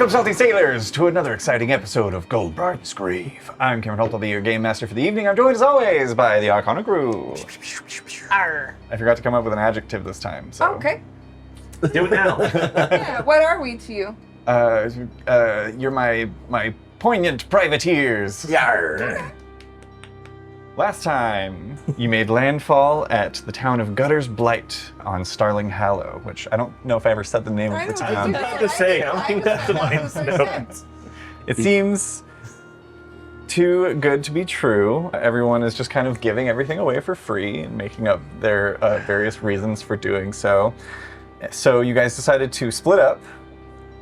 Welcome, salty sailors, to another exciting episode of Goldbrine's Grave. I'm Cameron Holt, I'll be your game master for the evening. I'm joined, as always, by the iconic crew. Arr. I forgot to come up with an adjective this time, so... Okay. Do it now. Yeah, what are we to you? You're my poignant privateers. Yarr. Last time, you made landfall at the town of Gutter's Blight on Starling Hallow, which I don't know if I ever said the name of the I town. was about to say, I don't think that's in my notes. It seems too good to be true. Everyone is just kind of giving everything away for free and making up their various reasons for doing so. So you guys decided to split up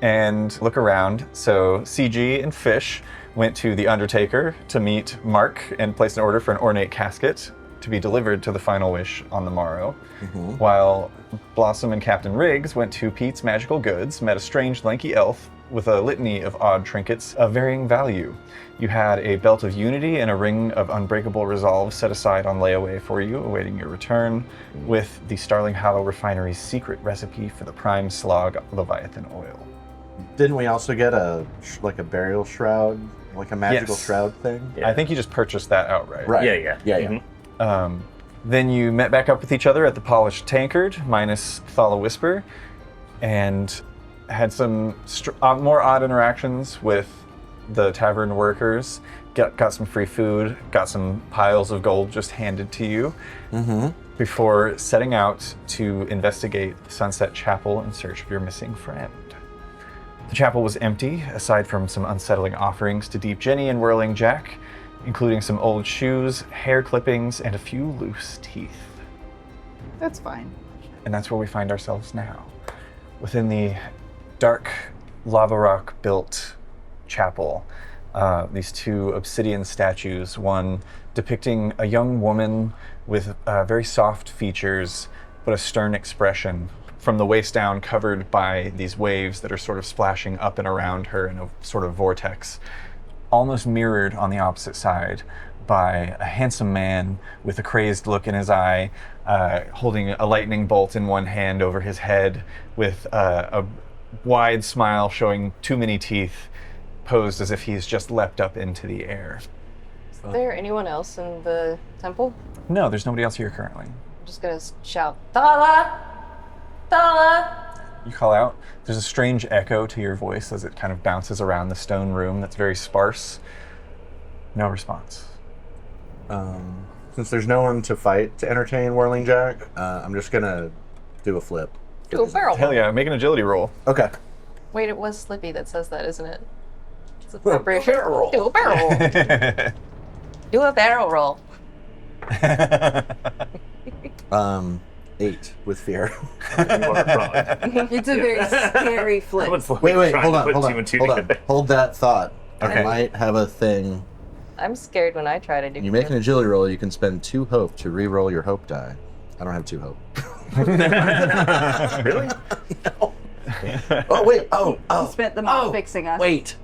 and look around. So CG and Fish went to the Undertaker to meet Mark and place an order for an ornate casket to be delivered to the Final Wish on the morrow. Mm-hmm. While Blossom and Captain Riggs went to Pete's Magical Goods, met a strange lanky elf with a litany of odd trinkets of varying value. You had a belt of unity and a ring of unbreakable resolve set aside on layaway for you, awaiting your return, with the Starling Hallow refinery's secret recipe for the prime slog Leviathan oil. Didn't we also get a burial shroud, like a magical Yes. shroud thing? Yeah. I think you just purchased that outright. Right. Yeah. Yeah. Mhm. Then you met back up with each other at the Polished Tankard, minus Thala Whisper, and had some more odd interactions with the tavern workers. Got some free food, got some piles of gold just handed to you, before setting out to investigate Sunset Chapel in search of your missing friend. The chapel was empty, aside from some unsettling offerings to Deep Jenny and Whirling Jack, including some old shoes, hair clippings, and a few loose teeth. That's fine. And that's where we find ourselves now, within the dark lava rock built chapel. These two obsidian statues, one depicting a young woman with very soft features, but a stern expression, from the waist down, covered by these waves that are sort of splashing up and around her in a sort of vortex. Almost mirrored on the opposite side by a handsome man with a crazed look in his eye, holding a lightning bolt in one hand over his head, with a wide smile showing too many teeth, posed as if he's just leapt up into the air. Is there anyone else in the temple? No, there's nobody else here currently. I'm just gonna shout, Thala! Thala! You call out. There's a strange echo to your voice as it kind of bounces around the stone room that's very sparse. No response. Since there's no one to fight to entertain Whirling Jack, I'm just gonna do a flip. Do a barrel Hell roll. yeah, make an agility roll. Okay. Wait, it was Slippy that says that, isn't it? It's appropriate. Barrel roll. Do a barrel roll. Do a barrel roll. 8 with fear. You are wrong. It's a very scary flip. Wait, Trying hold to on, put hold two on, and two hold on. together. Hold that thought. Okay. I might have a thing. I'm scared when I try to do You make an agility roll, you can spend 2 hope to re-roll your hope die. I don't have 2 hope. Really? Oh, wait. Oh. Spent them all fixing us. Wait.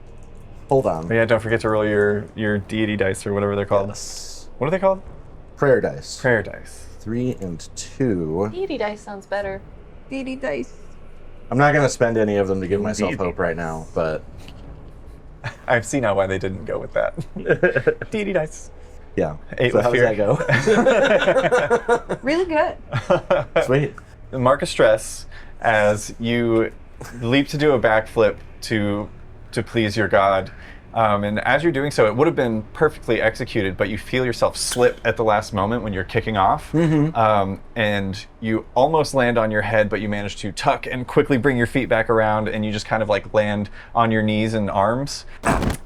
Hold on. But yeah, don't forget to roll your deity dice or whatever they're called. Yes. What are they called? Prayer dice. Prayer dice. 3 and 2. Deity dice sounds better. DD dice. I'm not going to spend any of them to give myself Deity hope right now, but I've seen now why they didn't go with that. Deity dice. yeah. 8 So with how fear. does that go? Really good. Sweet. Mark of stress as you leap to do a backflip to please your god. And as you're doing so, it would have been perfectly executed, but you feel yourself slip at the last moment when you're kicking off. And you almost land on your head, but you manage to tuck and quickly bring your feet back around, and you just kind of like land on your knees and arms. That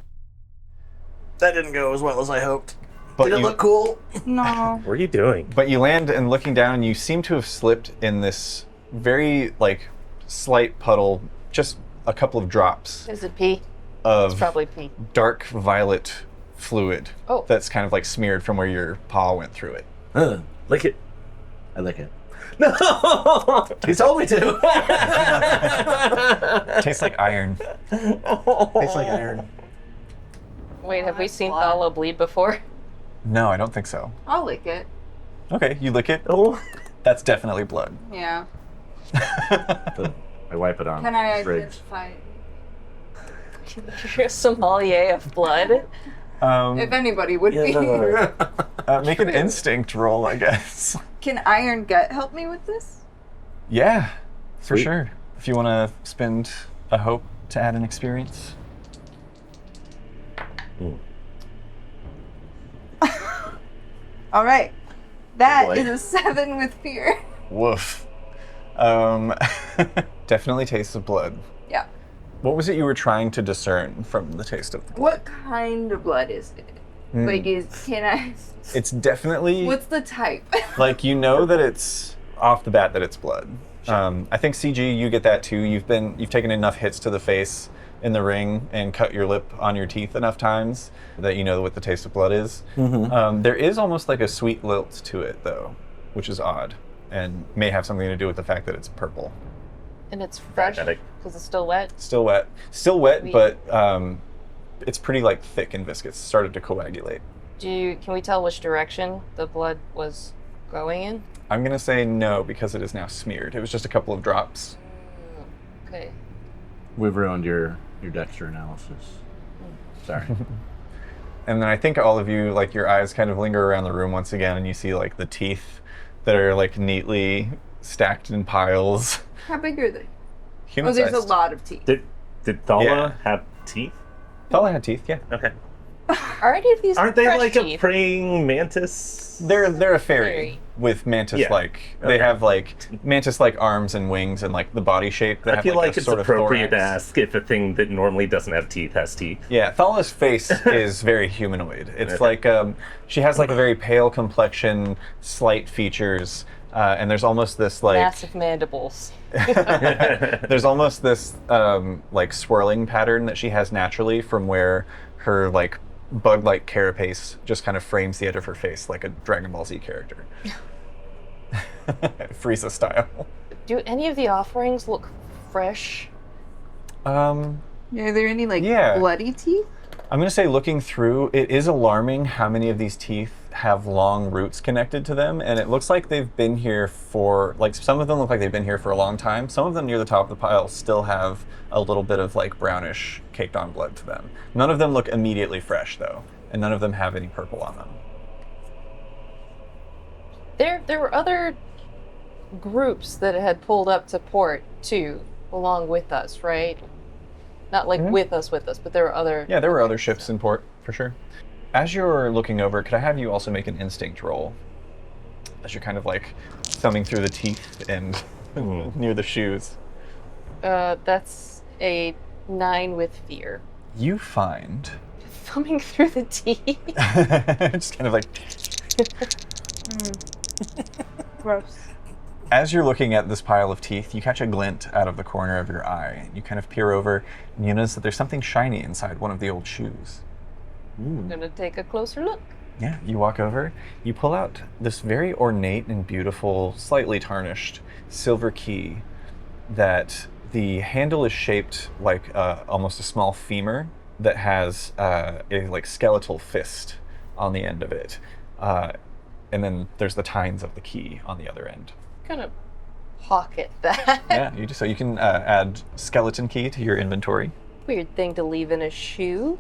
didn't go as well as I hoped. But Did it you, look cool? No. What are you doing? But you land, and looking down, and you seem to have slipped in this very like slight puddle, just a couple of drops Is it pee? of It's probably pee. dark violet fluid Oh. that's kind of like smeared from where your paw went through it. Lick it. I lick it. No! He told me to. Tastes like iron. Tastes like iron. Wait, have we seen blood. Thala bleed before? No, I don't think so. I'll lick it. Okay, you lick it. Oh. That's definitely blood. Yeah. I wipe it on. Can I Fridge. identify? You're a sommelier of blood. If anybody would be. Make an instinct roll, I guess. Can Iron Gut help me with this? Yeah, for Sweet. sure. If you want to spend a hope to add an experience. All right. That boy. is a 7 with fear. Woof. Definitely tastes of blood. Yeah. What was it you were trying to discern from the taste of the blood? What kind of blood is it? Like, can I? It's definitely What's the type? like you know that it's off the bat that it's blood. I think CG, you get that too. You've taken enough hits to the face in the ring and cut your lip on your teeth enough times that you know what the taste of blood is. There is almost like a sweet lilt to it though, which is odd and may have something to do with the fact that it's purple. And it's fresh Magnetic. because it's still wet. Still wet, Sweet. but it's pretty like thick and viscous. Started to coagulate. Can we tell which direction the blood was going in? I'm gonna say no because it is now smeared. It was just a couple of drops. Okay. We've ruined your Dexter analysis. Sorry. And then I think all of you, like your eyes kind of linger around the room once again and you see like the teeth that are like neatly stacked in piles. How big are they? Human Oh, there's a sized. lot of teeth. Did Thala Yeah. have teeth? Thala had teeth, yeah. Okay. Are any of these Aren't they fresh like teeth? a praying mantis? They're a fairy Fairy. with mantis-like. Yeah. They Okay. have like mantis-like arms and wings and like the body shape. That I have, feel like a it's sort of appropriate to thorax. ask if a thing that normally doesn't have teeth has teeth. Yeah, Thala's face is very humanoid. It's Okay. like she has like a very pale complexion, slight features, and there's almost this like Massive mandibles. there's almost this like swirling pattern that she has naturally from where her like bug-like carapace just kind of frames the edge of her face like a Dragon Ball Z character. Frieza style. Do any of the offerings look fresh? Are there any like Yeah. bloody teeth? I'm going to say looking through, it is alarming how many of these teeth have long roots connected to them, and it looks like they've been here for, like some of them look like they've been here for a long time. Some of them near the top of the pile still have a little bit of like brownish caked on blood to them. None of them look immediately fresh though, and none of them have any purple on them. There were other groups that had pulled up to port too, along with us, right? Not like with us, but there were other. Yeah, there were other ships in port, for sure. As you're looking over, could I have you also make an instinct roll? As you're kind of like thumbing through the teeth and near the shoes. That's a 9 with fear. You find, Thumbing through the teeth. just kind of like, Gross. as you're looking at this pile of teeth, you catch a glint out of the corner of your eye. You kind of peer over and you notice that there's something shiny inside one of the old shoes. I'm gonna take a closer look. Yeah, you walk over, you pull out this very ornate and beautiful, slightly tarnished silver key that the handle is shaped like almost a small femur that has a like skeletal fist on the end of it. And then there's the tines of the key on the other end. Gonna pocket that. Yeah, so you can add skeleton key to your inventory. Weird thing to leave in a shoe.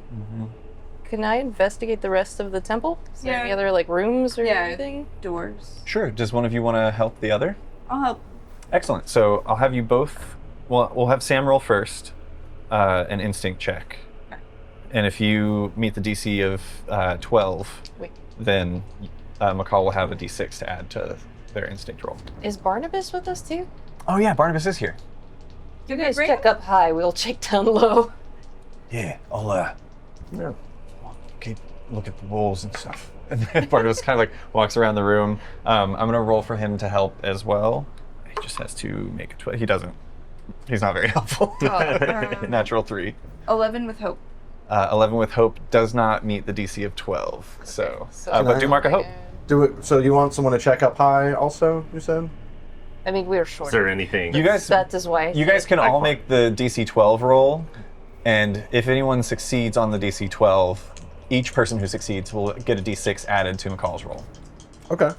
Can I investigate the rest of the temple? Is there Yeah. any other like rooms or Yeah. anything? Doors. Sure, does one of you want to help the other? I'll help. Excellent. So I'll have you both. Well, we'll have Sam roll first, an instinct check, and if you meet the DC of 12, Wait. then McCall will have a D6 to add to their instinct roll. Is Barnabas with us too? Oh yeah, Barnabas is here. You guys check up high, we'll check down low. Yeah, I'll No. okay, look at the walls and stuff. And then Barnabas kind of like walks around the room. I'm gonna roll for him to help as well. He just has to make a 12. He doesn't. He's not very helpful. Natural 3. 11 with hope. 11 with hope does not meet the DC of 12. So, So but do mark a hope. Do it. So you want someone to check up high also, you said? I mean, we're short. Is there anything? You guys, That is why. you guys can all make the DC 12 roll, and if anyone succeeds on the DC 12, each person who succeeds will get a D6 added to McCall's roll. Okay.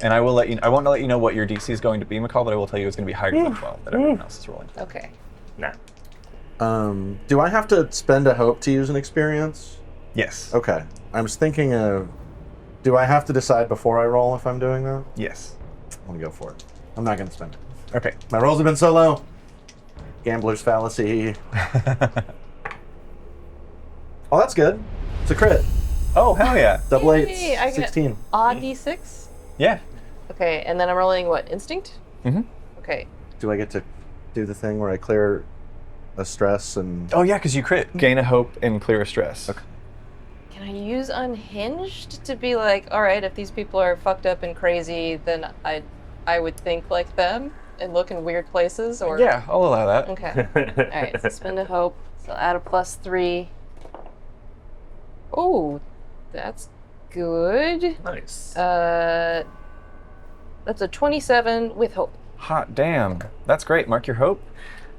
And I will let you. I won't let you know what your DC is going to be, McCall, but I will tell you it's going to be higher than 12 that everyone else is rolling. Okay. Nah. Do I have to spend a hope to use an experience? Yes. Okay. I was thinking of... Do I have to decide before I roll if I'm doing that? Yes. I'm going to go for it. I'm not going to spend it. Okay. My rolls have been so low. Gambler's fallacy. Oh, that's good. It's a crit. Oh, hell yeah. Double Yay, I eights. get 16. Odd d6? Yeah. Okay, and then I'm rolling what? Instinct? Mm-hmm. Okay. Do I get to do the thing where I clear a stress and... Oh, yeah, because you crit. Gain a hope and clear a stress. Okay. Can I use Unhinged to be like, all right, if these people are fucked up and crazy, then I would think like them and look in weird places? Or Yeah, I'll allow that. Okay. All right, so spend a hope. So add a +3. Oh, that's good. Nice. That's a 27 with hope. Hot damn. That's great. Mark your hope.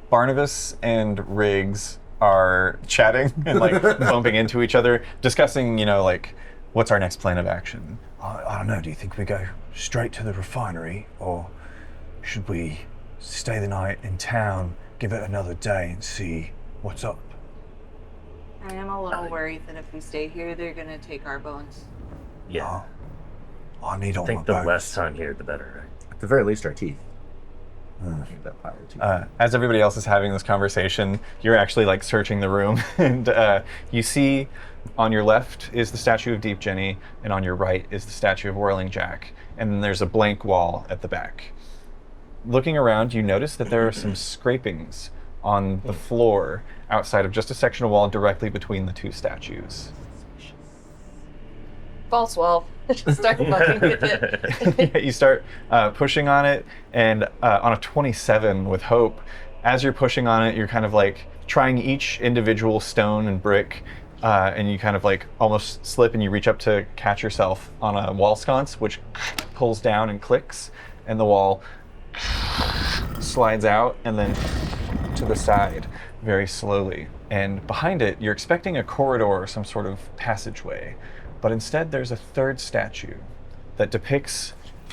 Barnabas and Riggs are chatting and like bumping into each other, discussing, like, what's our next plan of action? I don't know. Do you think we go straight to the refinery, or should we stay the night in town, give it another day and see what's up? I am a little worried that if we stay here, they're gonna take our bones. Yeah. I need all I think my the bones. less time here, the better, At the very least, our teeth. That pile of teeth. As everybody else is having this conversation, you're actually like searching the room, and you see on your left is the statue of Deep Jenny, and on your right is the statue of Whirling Jack, and then there's a blank wall at the back. Looking around, you notice that there are some scrapings on the floor outside of just a section of wall directly between the two statues. False wall. Just start fucking with it. You start pushing on it, and on a 27 with hope, as you're pushing on it, you're kind of like trying each individual stone and brick, and you kind of like almost slip and you reach up to catch yourself on a wall sconce, which pulls down and clicks, and the wall slides out and then to the side very slowly. And behind it, you're expecting a corridor or some sort of passageway. But instead, there's a third statue that depicts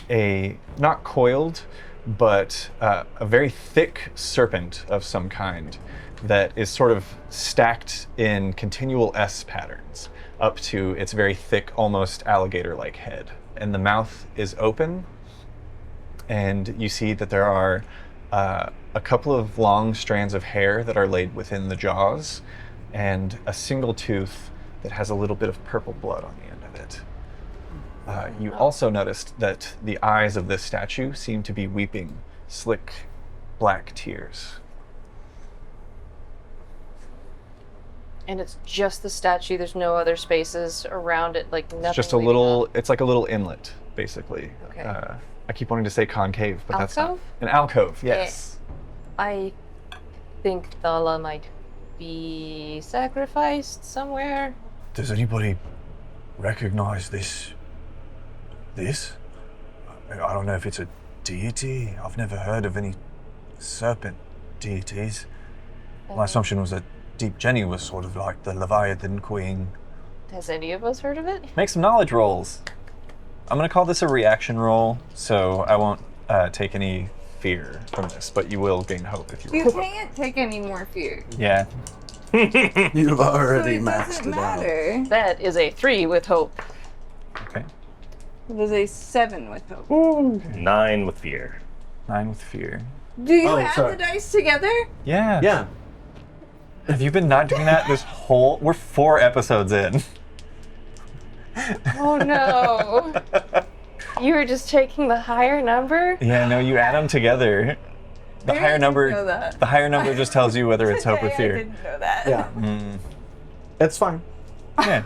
a, not coiled, but a very thick serpent of some kind that is sort of stacked in continual S patterns up to its very thick, almost alligator-like head. And the mouth is open, and you see that there are a couple of long strands of hair that are laid within the jaws, and a single tooth that has a little bit of purple blood on the end of it. You also noticed that the eyes of this statue seem to be weeping slick black tears. And it's just the statue. There's no other spaces around it, like nothing. It's just a leading little, up. it's like a little inlet, basically. Okay. I keep wanting to say concave, but that's not. Alcove? An alcove, yes. I think Thala might be sacrificed somewhere. Does anybody recognize this? I don't know if it's a deity. I've never heard of any serpent deities. My assumption was that Deep Jenny was sort of like the Leviathan Queen. Has any of us heard of it? Make some knowledge rolls. I'm going to call this a reaction roll, so I won't take any fear from this, but you will gain hope if you You roll. can't take any more fear. Yeah. You've already So it maxed doesn't it out. matter. That is a 3 with hope. Okay. It was a 7 with hope. 9 with fear. 9 with fear. Do you Oh, add sorry. the dice together? Yeah. Yeah. Have you been not doing that this whole... We're 4 episodes in. Oh no. You were just taking the higher number? Yeah, no, you add them together. The Maybe I higher didn't number... know that. The higher number just tells you whether it's hope or Okay, I fear. didn't know that. Yeah. Mm, It's fine. yeah.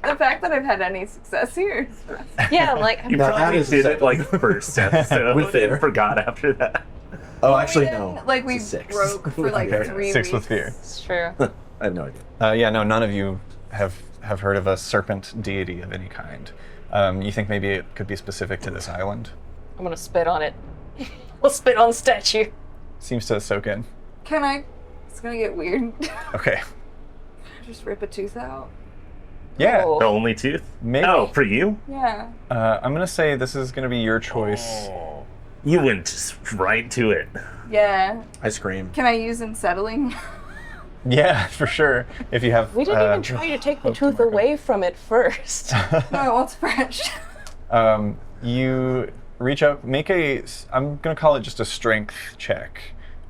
The fact that I've had any success here is Yeah, like You Now, that probably is did a it like first episode With fear. and forgot after that. Oh, actually, we no. didn't- Like we It's a 6. broke for like Okay. 3 6 weeks. with fear. it's true. I have no idea. Yeah, no, none of you have heard of a serpent deity of any kind. You think maybe it could be specific to this island? I'm gonna spit on it. We'll spit on the statue. Seems to soak in. Can I? It's gonna get weird. Okay. Just rip a tooth out. Yeah. Oh. The only tooth? Maybe. Oh, for you? Yeah. I'm gonna say this is gonna be your choice. Oh. You went just right to it. Yeah. I scream. Can I use unsettling? Yeah, for sure. If you have. We didn't even try to take the hope to tooth mark away from it first. No, it's fresh. You reach up, make I'm going to call it just a strength check.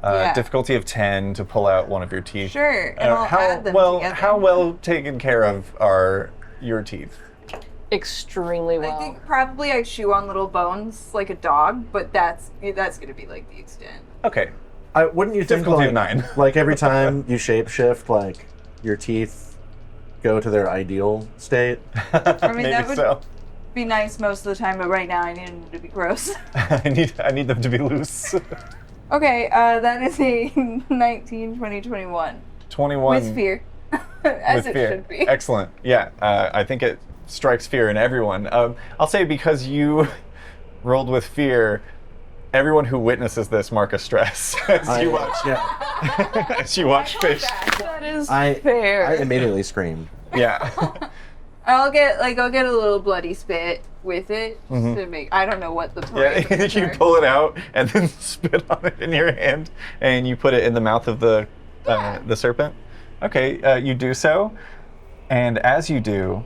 Yeah. Difficulty of 10 to pull out one of your teeth. Sure, and I'll add them together. How well taken care of are your teeth? Extremely well. I think probably I chew on little bones like a dog, but that's gonna be like the extent. Okay. Wouldn't you think Difficulty like, of 9. like every time you shapeshift, like your teeth go to their ideal state? I mean, Maybe that would so. be nice most of the time, but right now I need them to be gross. I need them to be loose. Okay, that is a 19, 20, 21. 21. With fear. As with it fear. should be. Excellent. Yeah, I think it strikes fear in everyone. I'll say because you rolled with fear, everyone who witnesses this mark a stress as you watch. Yeah, As you watch fish. That is I fair. immediately screamed. Yeah. I'll get a little bloody spit with it to make. I don't know what the Yeah, parameters you are. pull it out and then spit on it in your hand, and you put it in the mouth of the serpent. Okay, you do so, and as you do,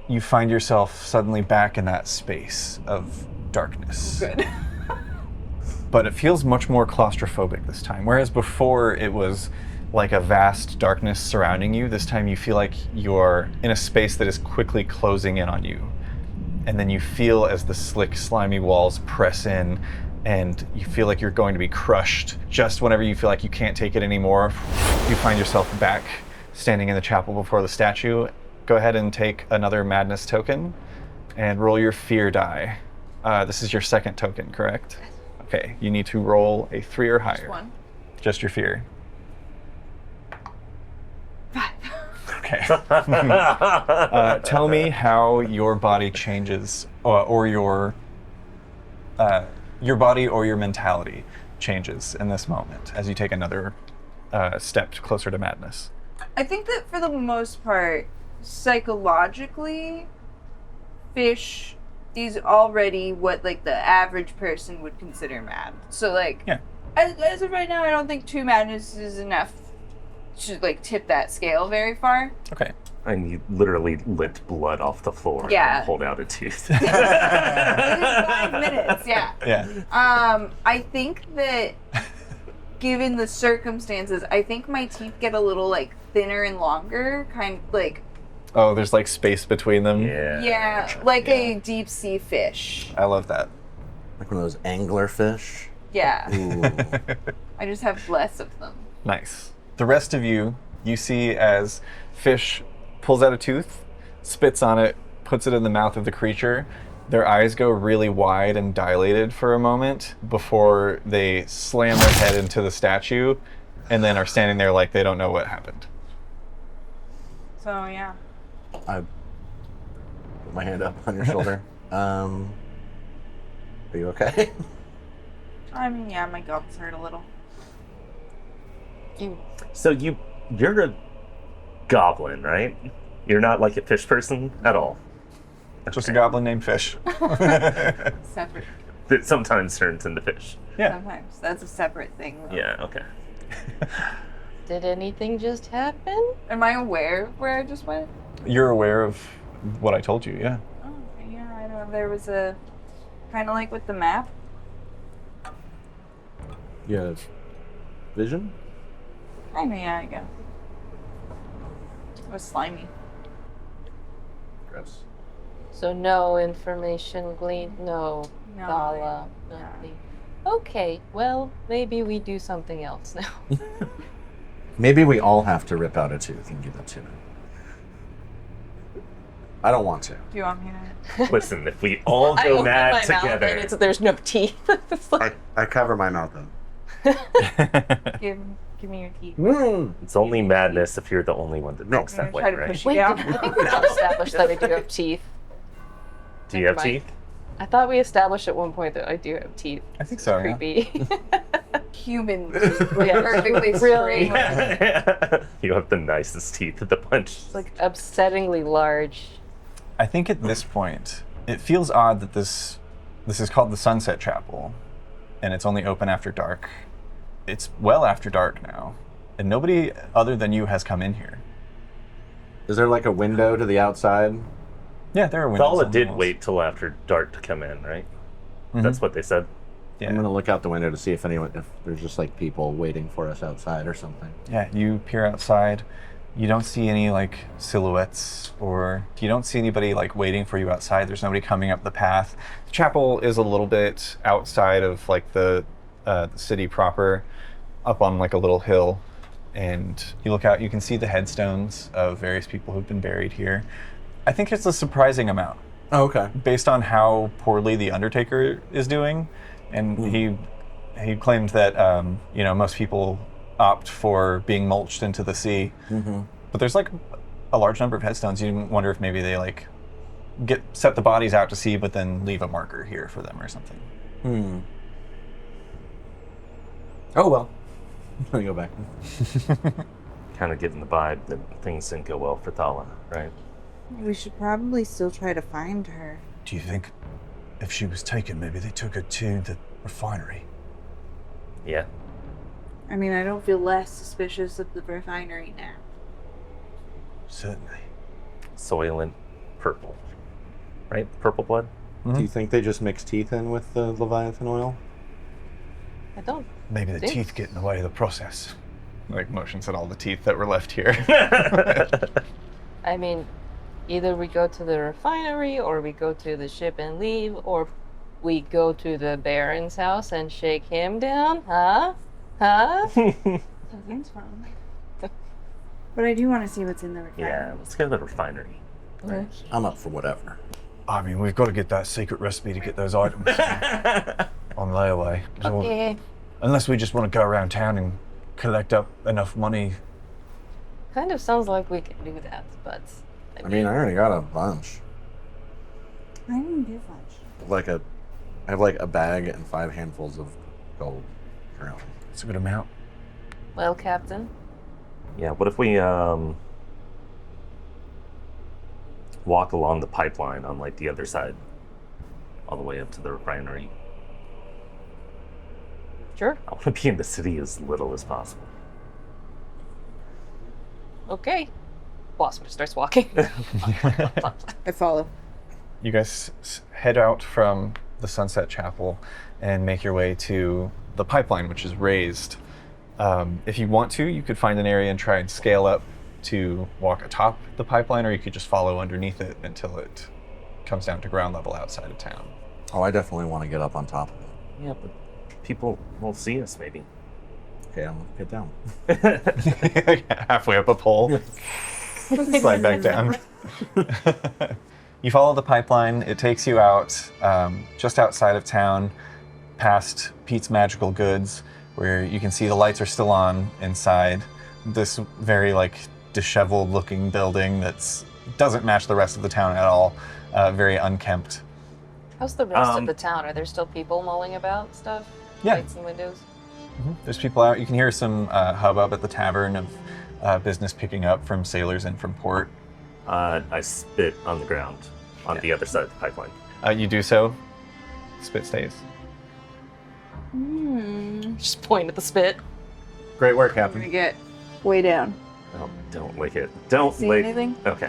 you find yourself suddenly back in that space of darkness. Good. But it feels much more claustrophobic this time. Whereas before it was like a vast darkness surrounding you, this time you feel like you're in a space that is quickly closing in on you. And then you feel as the slick, slimy walls press in, and you feel like you're going to be crushed. Just whenever you feel like you can't take it anymore, you find yourself back standing in the chapel before the statue. Go ahead and take another madness token and roll your fear die. This is your second token, correct? Okay, you need to roll a 3 or higher. Just one. Just your fear. 5. Okay. Tell me how your body changes, or your body or your mentality changes in this moment as you take another step closer to madness. I think that for the most part, psychologically, fish is already what like the average person would consider mad. So like, Yeah. as of right now, I don't think 2 madness is enough to like tip that scale very far. Okay. And you literally licked blood off the floor Yeah. and pulled out a tooth. It is 5 minutes, yeah. Yeah. I think that given the circumstances, I think my teeth get a little like thinner and longer, kind of like Oh, there's like space between them. yeah, like a deep sea fish. I love that. Like one of those angler fish. Yeah, Ooh. I just have less of them. Nice. The rest of you see as fish pulls out a tooth, spits on it, puts it in the mouth of the creature. Their eyes go really wide and dilated for a moment before they slam their head into the statue and then are standing there like they don't know what happened. So yeah. I put my hand up on your shoulder. Are you okay? I mean, yeah, my gums hurt a little. So you're a goblin, right? You're not like a fish person at all. Just a goblin named Fish. Separate. That sometimes turns into fish. Yeah. Sometimes that's a separate thing. Though. Yeah, okay. Did anything just happen? Am I aware of where I just went? You're aware of what I told you, yeah. Oh, yeah. I know there was a kind of like with the map. You have vision? I mean, yeah, I guess. It was slimy. Gross. So no information gleaned, no No. Gala, nothing. Okay, well, maybe we do something else now. Maybe we all have to rip out a tooth and give it to him. I don't want to. Do you want me to? Listen, if we all I go open mad my mouth together, and there's no teeth. It's like, I cover my mouth then. Give me your teeth. it's only madness if you're the only one that thinks I'm that gonna way, try to right? push you wait, down. I think we all established that I do have teeth. Do you have Never mind. teeth? I thought we established at one point that I do have teeth. I think so, yeah. Creepy. Human teeth, like Yeah, perfectly really. straight. You have the nicest teeth at the bunch. It's like upsettingly large. I think at this point, it feels odd that this is called the Sunset Chapel, and it's only open after dark. It's well after dark now, and nobody other than you has come in here. Is there like a window to the outside? Yeah, there are windows. Thala on the did walls. wait till after dark to come in, right? Mhm. That's what they said. Yeah. I'm gonna look out the window to see if there's just like people waiting for us outside or something. Yeah, you peer outside. You don't see any like silhouettes, or you don't see anybody like waiting for you outside. There's nobody coming up the path. The chapel is a little bit outside of like the city proper, up on like a little hill. And you look out, you can see the headstones of various people who've been buried here. I think it's a surprising amount Oh, okay. based on how poorly the Undertaker is doing. And he claimed that most people opt for being mulched into the sea. Mm-hmm. But there's like a large number of headstones. You wonder if maybe they like set the bodies out to sea, but then leave a marker here for them or something. Oh well. Let me go back. Kind of getting the vibe that things didn't go well for Thala, right? We should probably still try to find her. Do you think if she was taken, maybe they took her to the refinery? Yeah. I mean, I don't feel less suspicious of the refinery now. Certainly. Soylent purple. Right? Purple blood? Do you think they just mix teeth in with the Leviathan oil? I don't. Maybe the Think- teeth get in the way of the process. Like motions at all the teeth that were left here. I mean, either we go to the refinery, or we go to the ship and leave, or we go to the Baron's house and shake him down, huh? Huh? Something's wrong. But I do want to see what's in the refinery. Yeah, let's go to the refinery. I'm up for whatever. I mean, we've got to get that secret recipe to get those items on layaway. So, Okay. unless we just want to go around town and collect up enough money. Kind of sounds like we can do that, but I mean, I already got a bunch. I didn't get much. I have like a bag and 5 handfuls of gold currently. It's a good amount. well, Captain, Yeah, what if we walk along the pipeline on like the other side, all the way up to the refinery? sure. I want to be in the city as little as possible. Okay. Blossom starts walking. I follow. You guys head out from the Sunset Chapel and make your way to the pipeline, which is raised. If you want to, you could find an area and try and scale up to walk atop the pipeline, or you could just follow underneath it until it comes down to ground level outside of town. Oh, I definitely want to get up on top of it. Yeah, but people won't see us, maybe. Okay, I'm gonna get down. Halfway up a pole, slide back down. You follow the pipeline. It takes you out just outside of town, past Pete's Magical Goods, where you can see the lights are still on inside. This very disheveled looking building that's doesn't match the rest of the town at all. Very unkempt. How's the rest of the town? Are there still people mulling about stuff? Yeah. Lights and windows? There's people out. You can hear some hubbub at the tavern of business picking up from sailors in from port. I spit on the ground on the other side of the pipeline. You do so. Spit stays. Just point at the spit. Great work, I'm gonna Captain. get way down. Oh, don't lick it. Don't See lick. anything? Okay.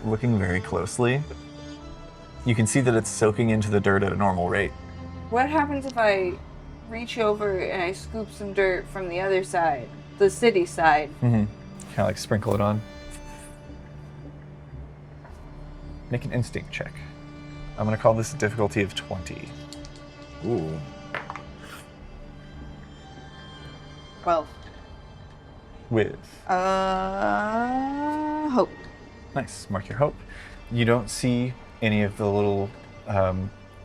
Looking very closely, you can see that it's soaking into the dirt at a normal rate. What happens if I reach over and I scoop some dirt from the other side, the city side? Mm-hmm. Kind of sprinkle it on. Make an instinct check. I'm going to call this a difficulty of 20. Ooh. 12. With Hope. nice, mark your hope. You don't see any of the little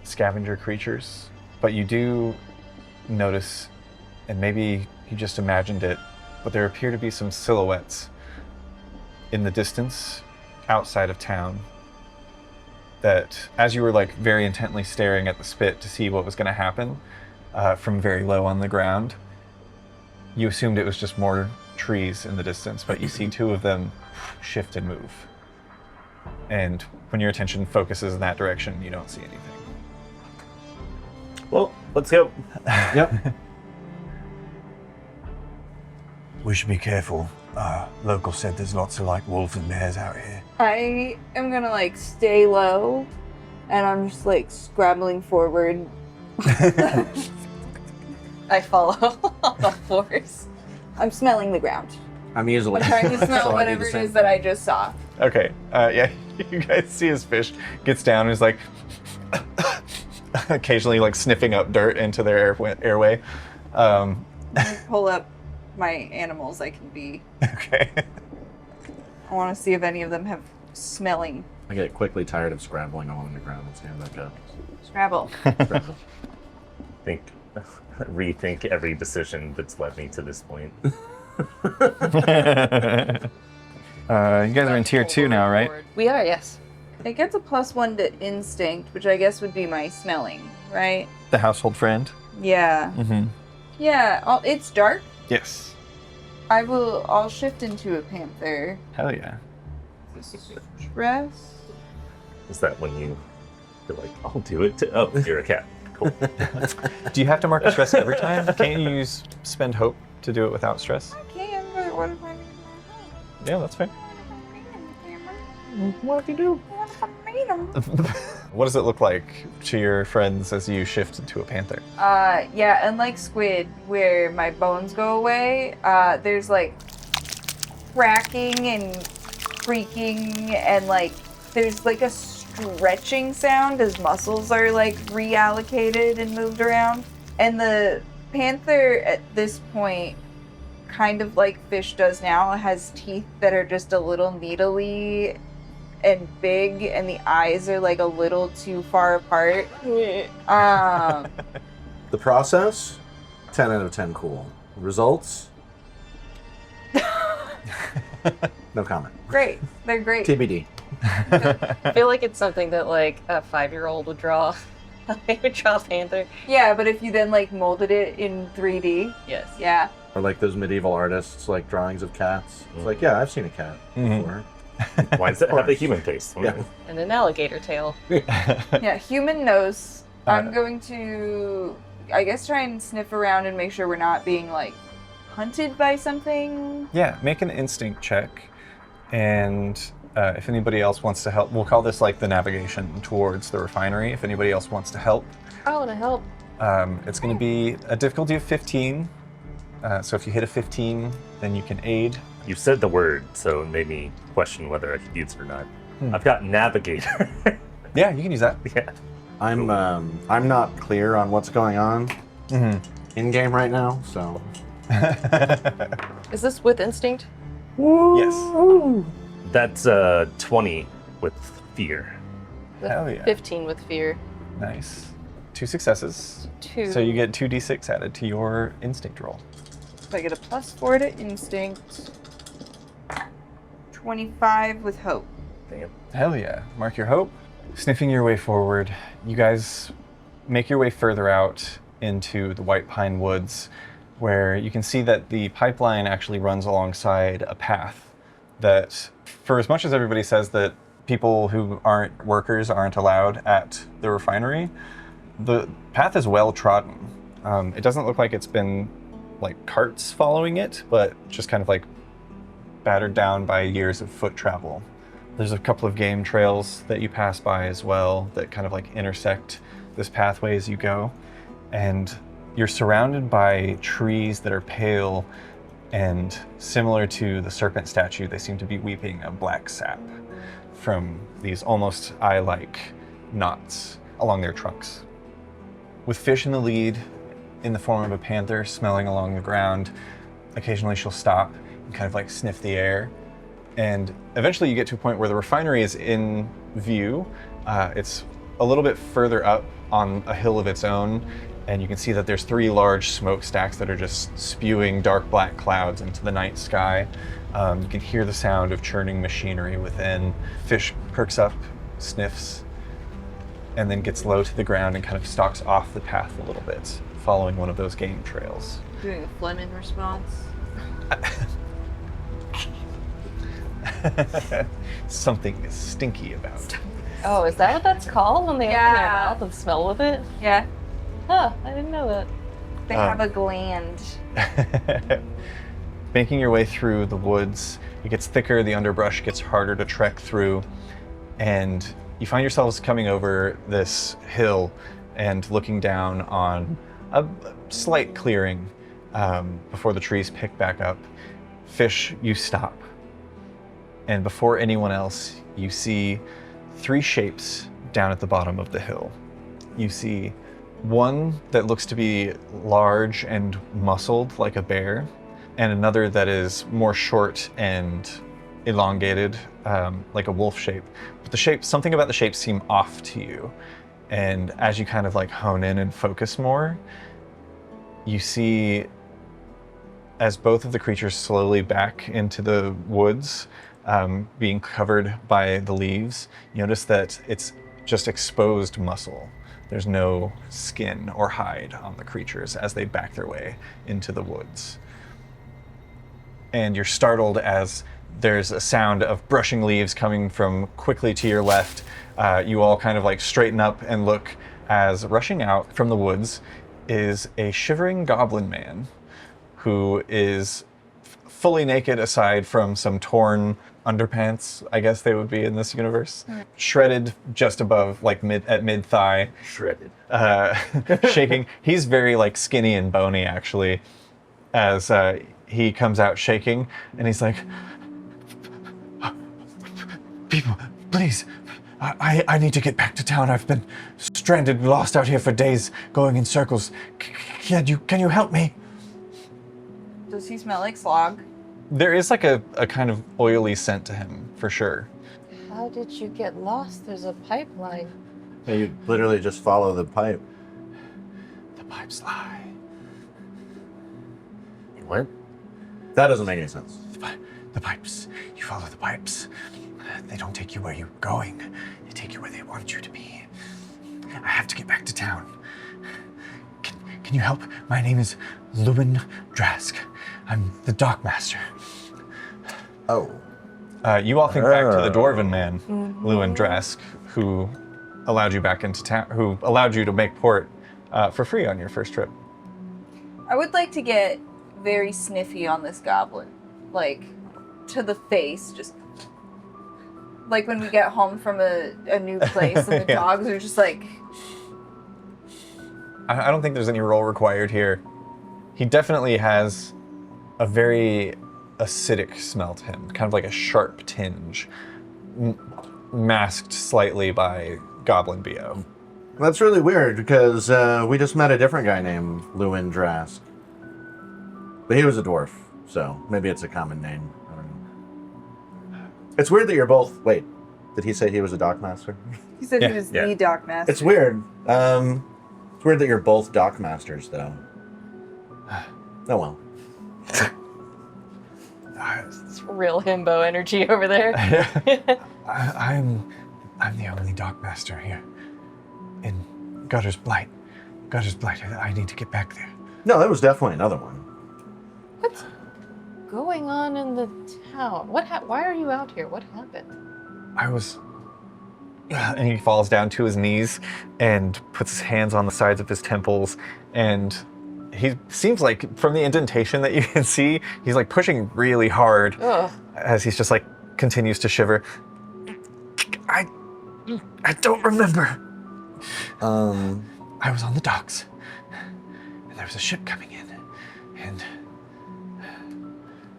scavenger creatures, but you do notice, and maybe you just imagined it, but there appear to be some silhouettes in the distance outside of town that, as you were very intently staring at the spit to see what was going to happen from very low on the ground, you assumed it was just more trees in the distance, but you see 2 of them shift and move. And when your attention focuses in that direction, you don't see anything. Well, let's go. Yep. We should be careful. Local said there's lots of like wolves and bears out here. I am gonna like stay low, and I'm just like scrabbling forward. I follow on the force. I'm smelling the ground. I'm easily. I'm trying to smell So I do whatever the it same is that I thing. just saw. Okay, yeah, you guys see his fish gets down and is like occasionally like sniffing up dirt into their airway. I'm gonna pull up my animals I can be. Okay. I want to see if any of them have smelling. I get quickly tired of scrabbling along the ground and see how that goes. Scrabble. Rethink every decision that's led me to this point. You guys are in tier 2 now, right? We are, yes. It gets a +1 to instinct, which I guess would be my smelling, right? The household friend. Yeah. Mm-hmm. Yeah. It's dark. Yes. I'll shift into a panther. Hell yeah. Stress. Is that when you're like, I'll do it? Oh, you're a cat. Cool. Do you have to mark a stress every time? Can't you spend hope to do it without stress? I can, but what if I Yeah, that's fair. What if you do? What if I made them? What does it look like to your friends as you shift into a panther? Yeah, unlike Squid, where my bones go away, there's like cracking and creaking and like there's like a stretching sound as muscles are like reallocated and moved around. And the panther at this point, kind of like fish does now, has teeth that are just a little needly and big, and the eyes are like a little too far apart. The process, 10 out of 10 cool. Results, no comment. Great. They're great. TBD. I feel like it's something that like a 5-year-old would draw. They would draw a panther. Yeah, but if you then like molded it in 3D, Yes. yeah. Or like those medieval artists, like drawings of cats. It's like, yeah, I've seen a cat before. Why does it have a human face? Yeah. And an alligator tail. Yeah, human nose. I'm Uh, going to, I guess, try and sniff around and make sure we're not being like hunted by something. Yeah, make an instinct check. And if anybody else wants to help, we'll call this like the navigation towards the refinery. If anybody else wants to help, I want to help. it's going to be a difficulty of 15. So if you hit a 15, then you can aid. You said the word, so it made me question whether I could use it or not. I've got navigator. Yeah, you can use that. Yeah. I'm not clear on what's going on in game right now, so Is this with instinct? Yes. That's 20 with fear. With Hell yeah. 15 with fear. Nice. 2 successes. 2. So you get 2d6 added to your instinct roll. So I get a +4 to instinct. 25 with hope. Damn. Hell yeah. Mark your hope. Sniffing your way forward, you guys make your way further out into the Whitepine Woods, where you can see that the pipeline actually runs alongside a path that, for as much as everybody says that people who aren't workers aren't allowed at the refinery, the path is well trodden. It doesn't look like it's been like carts following it, but just kind of like battered down by years of foot travel. There's a couple of game trails that you pass by as well that kind of like intersect this pathway as you go. And you're surrounded by trees that are pale, and similar to the serpent statue, they seem to be weeping a black sap from these almost eye-like knots along their trunks. With fish in the lead, in the form of a panther smelling along the ground, occasionally she'll stop and kind of like sniff the air. And eventually you get to a point where the refinery is in view. It's a little bit further up on a hill of its own, and you can see that there's 3 large smokestacks that are just spewing dark black clouds into the night sky. You can hear the sound of churning machinery within. Fish perks up, sniffs, and then gets low to the ground and kind of stalks off the path a little bit, following one of those game trails. Doing a Fleming response. Something is stinky about it. Oh, is that what that's called when they open their Yeah. mouth and smell with it? Yeah, Huh, I didn't know that. they have a gland. making your way through the woods. It gets thicker, the underbrush gets harder to trek through, and you find yourselves coming over this hill and looking down on a slight clearing before the trees pick back up. Fish, you stop. And before anyone else, you see 3 shapes down at the bottom of the hill. You see one that looks to be large and muscled like a bear, and another that is more short and elongated, like a wolf shape. But something about the shapes seem off to you. And as you kind of like hone in and focus more, you see, as both of the creatures slowly back into the woods, being covered by the leaves, you notice that it's just exposed muscle. There's no skin or hide on the creatures as they back their way into the woods. And you're startled as there's a sound of brushing leaves coming from quickly to your left. You all kind of like straighten up and look as rushing out from the woods is a shivering goblin man who is fully naked aside from some torn underpants, I guess they would be in this universe. Shredded just above, like mid thigh. Shredded. Shaking. He's very like skinny and bony actually, as he comes out shaking, and he's like, "People, please, I need to get back to town. I've been stranded and lost out here for days, going in circles. Can you help me?" Does he smell like slog? There is like a kind of oily scent to him, for sure. How did you get lost? There's a pipeline. Yeah, you literally just follow the pipe. The pipes lie. What? That doesn't make any sense. The pipes. You follow the pipes. They don't take you where you're going. They take you where they want you to be. I have to get back to town. Can you help? My name is Lewin Drask. I'm the Dockmaster. Oh. You all think back to the Dwarven man, Lewin Drask, who allowed you back into town, who allowed you to make port for free on your first trip. I would like to get very sniffy on this goblin. Like, to the face, just... Like when we get home from a new place and the Yeah. dogs are just like... I don't think there's any role required here. He definitely has a very acidic smell to him, kind of like a sharp tinge, masked slightly by Goblin BO. That's really weird because we just met a different guy named Lewin Drask. But he was a dwarf, so maybe it's a common name. I don't know. It's weird that you're both... Wait, did he say he was a dockmaster? He said Yeah, he was yeah. the Dockmaster. It's weird. It's weird that you're both dockmasters, though. Oh well. It's real himbo energy over there. I'm the only Dockmaster here in Gutter's Blight. Gutter's Blight. I need to get back there. No, that was definitely another one. What's going on in the town? Why are you out here? What happened? I was... And he falls down to his knees and puts his hands on the sides of his temples, and he seems like, from the indentation that you can see, he's like pushing really hard. Ugh. As he's just like continues to shiver. I don't remember. I was on the docks, and there was a ship coming in, and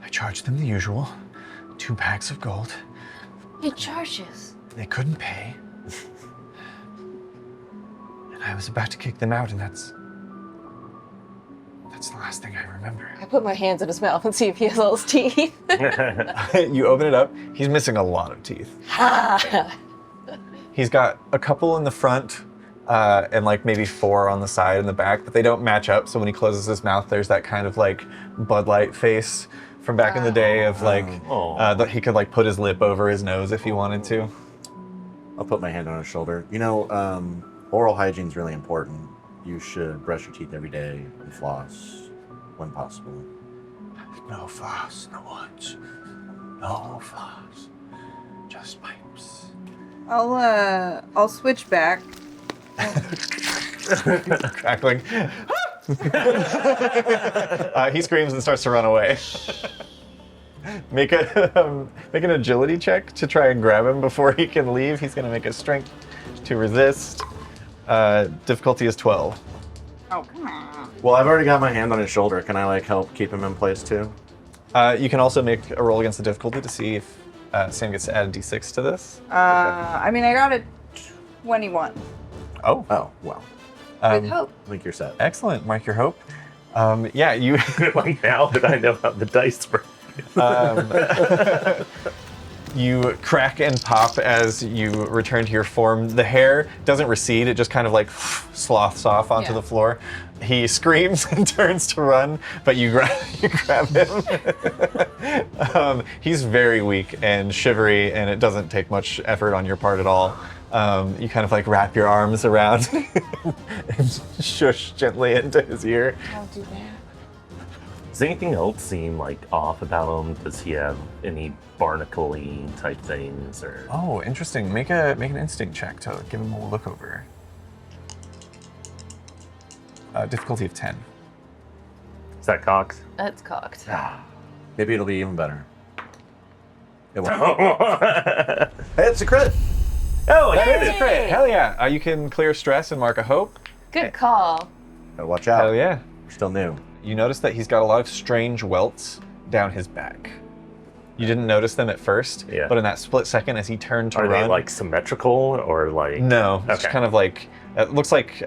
I charged them the usual, 2 bags of gold. He charges. They couldn't pay. And I was about to kick them out, and that's the last thing I remember. I put my hands in his mouth and see if he has all his teeth. You open it up, he's missing a lot of teeth. He's got a couple in the front, and like maybe 4 on the side and the back, but they don't match up, so when he closes his mouth, there's that kind of like Bud Light face from back in the day of like, that he could like put his lip over his nose if he wanted to. I'll put my hand on his shoulder. You know, oral hygiene's really important. You should brush your teeth every day and floss when possible. No floss, no words. No floss. Just pipes. I'll switch back. Crackling. He screams and starts to run away. Make an agility check to try and grab him before he can leave. He's going to make a strength to resist. Difficulty is 12. Oh, come on. Well, I've already got my hand on his shoulder. Can I, help keep him in place, too? You can also make a roll against the difficulty to see if Sam gets to add a d6 to this. I got a 21. Oh. Oh, well. With hope. I think you're set. Excellent. Mark your hope. Yeah, you... Like now that I know how the dice work. You crack and pop as you return to your form. The hair doesn't recede, it just kind of sloths off onto the floor. He screams and turns to run, but you grab him. He's very weak and shivery, and it doesn't take much effort on your part at all. You kind of wrap your arms around and shush gently into his ear. Don't do that. Does anything else seem off about him? Does he have any barnacle-y type things or? Oh, interesting. Make an instinct check to give him a look over. Difficulty of 10. Is that cocked? That's cocked. Maybe it'll be even better. It won't. Hey, it's a crit! Oh, I Yay! did it! Great. Hell yeah. You can clear stress and mark a hope. Good call. Gotta watch out. Hell yeah. We're still new. You notice that he's got a lot of strange welts down his back. You didn't notice them at first, Yeah. but in that split second as he turned to Are run... they symmetrical or No, it's Okay. kind of it looks like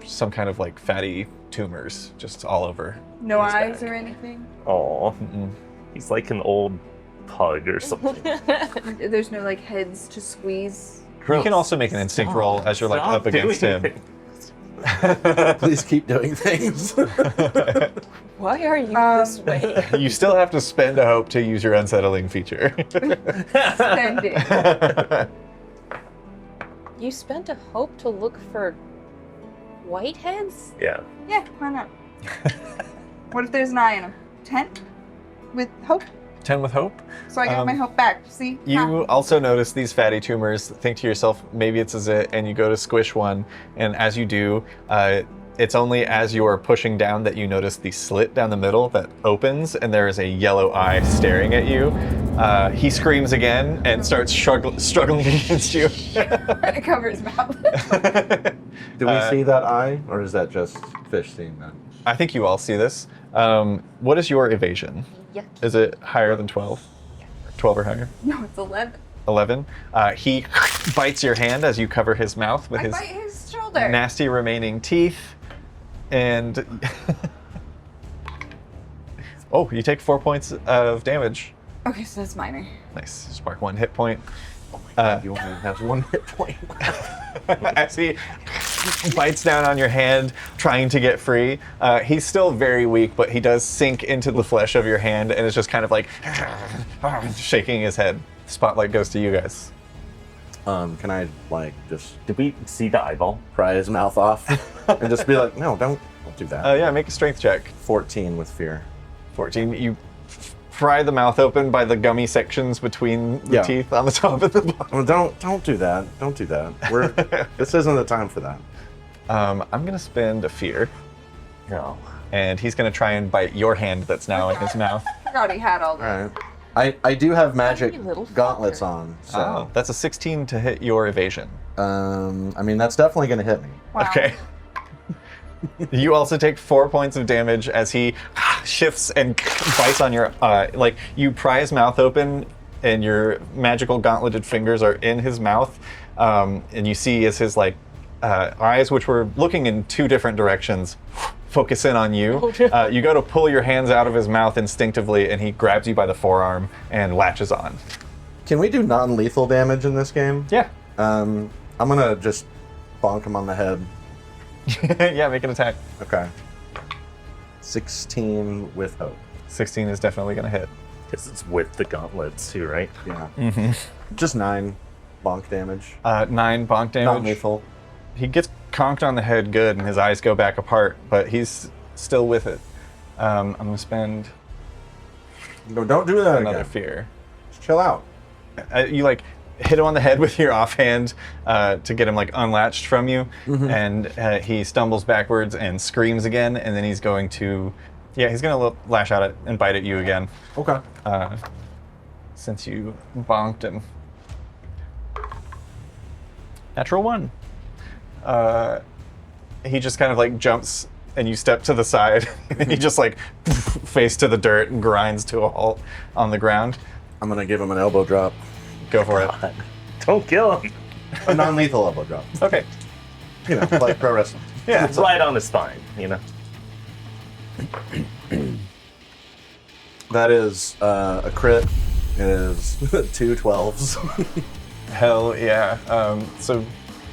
some kind of fatty tumors just all over. No his eyes back. or anything? Oh, Mm-mm. he's like an old pug or something. There's no heads to squeeze? You can also make an instinct roll as you're Stop up against doing him. it. Please keep doing things. Why are you this way? You still have to spend a hope to use your unsettling feature. Spend it. You spent a hope to look for whiteheads? Yeah. Yeah, why not? What if there's an eye in him? 10? With hope? 10 with hope. So I got my hope back. See? You also notice these fatty tumors, think to yourself, maybe it's a zit, and you go to squish one, and as you do, it's only as you are pushing down that you notice the slit down the middle that opens, and there is a yellow eye staring at you. He screams again and starts struggling against you. Trying to cover his mouth. Do we see that eye, or is that just fish seeing that? I think you all see this. What is your evasion? Yucky. Is it higher than 12? 12 or higher? No, it's 11. 11. He bites your hand as you cover his mouth with I his bite his shoulder. nasty remaining teeth. And oh, you take 4 points of damage. Okay, so that's minor. Nice. Spark 1 hit point. You only have 1 hit point. As he bites down on your hand, trying to get free. He's still very weak, but he does sink into the flesh of your hand and is just kind of shaking his head. Spotlight goes to you guys. Can I just Did we see the eyeball? pry his mouth off and just be like, no, don't do that. Yeah, make a strength check. 14 with fear. 14. You pry the mouth open by the gummy sections between the Yeah. teeth on the top of the bottom. Well, don't do that. Don't do that. This isn't the time for that. I'm gonna spend a fear, No. and he's gonna try and bite your hand that's now in his mouth. I forgot he had all All this. right. I do have magic Tiny little gauntlets fucker. on, so Oh, that's a 16 to hit your evasion. I mean that's definitely gonna hit me. Wow. Okay. You also take 4 points of damage as he shifts and bites on your you pry his mouth open and your magical gauntleted fingers are in his mouth, and you see as his eyes, which were looking in two different directions, focus in on you. You go to pull your hands out of his mouth instinctively, and he grabs you by the forearm and latches on. Can we do non-lethal damage in this game? Yeah. I'm gonna just bonk him on the head. Yeah, make an attack. Okay. 16 with hope. 16 is definitely going to hit. Because it's with the gauntlets too, right? Yeah. Mm-hmm. Just 9 bonk damage. 9 bonk damage. Non-lethal. He gets conked on the head good, and his eyes go back apart, but he's still with it. I'm going to spend No, don't do that another again. fear. Just chill out. hit him on the head with your offhand to get him like unlatched from you, and he stumbles backwards and screams again, and then he's going to, he's going to lash out at and bite at you again. Okay. Since you bonked him. Natural 1. He just kind of like jumps and you step to the side and he just like face to the dirt and grinds to a halt on the ground. I'm going to give him an elbow drop. Go for it. Don't kill him. A non-lethal elbow drop. Okay. You know, like pro wrestling. Yeah. It's right on his spine, you know? That is a crit. It is 2 12s. Hell yeah. So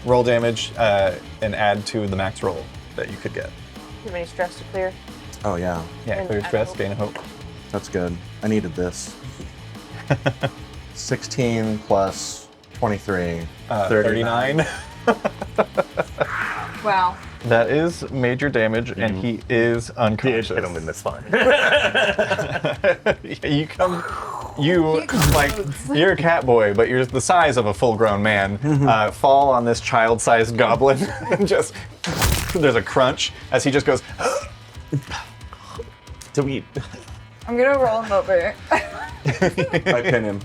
roll damage and add to the max roll that you could get. Do you have any stress to clear? Oh, yeah. Yeah, And clear add stress, hope. gain a hope. That's good. I needed this. 16 plus 23. 39. Wow. That is major damage, and he is Did unconscious. hit him in the spine. You're a cat boy, but you're the size of a full-grown man. Fall on this child-sized goblin, and just there's a crunch as he just goes. Do we? I'm gonna roll him over. I pin him.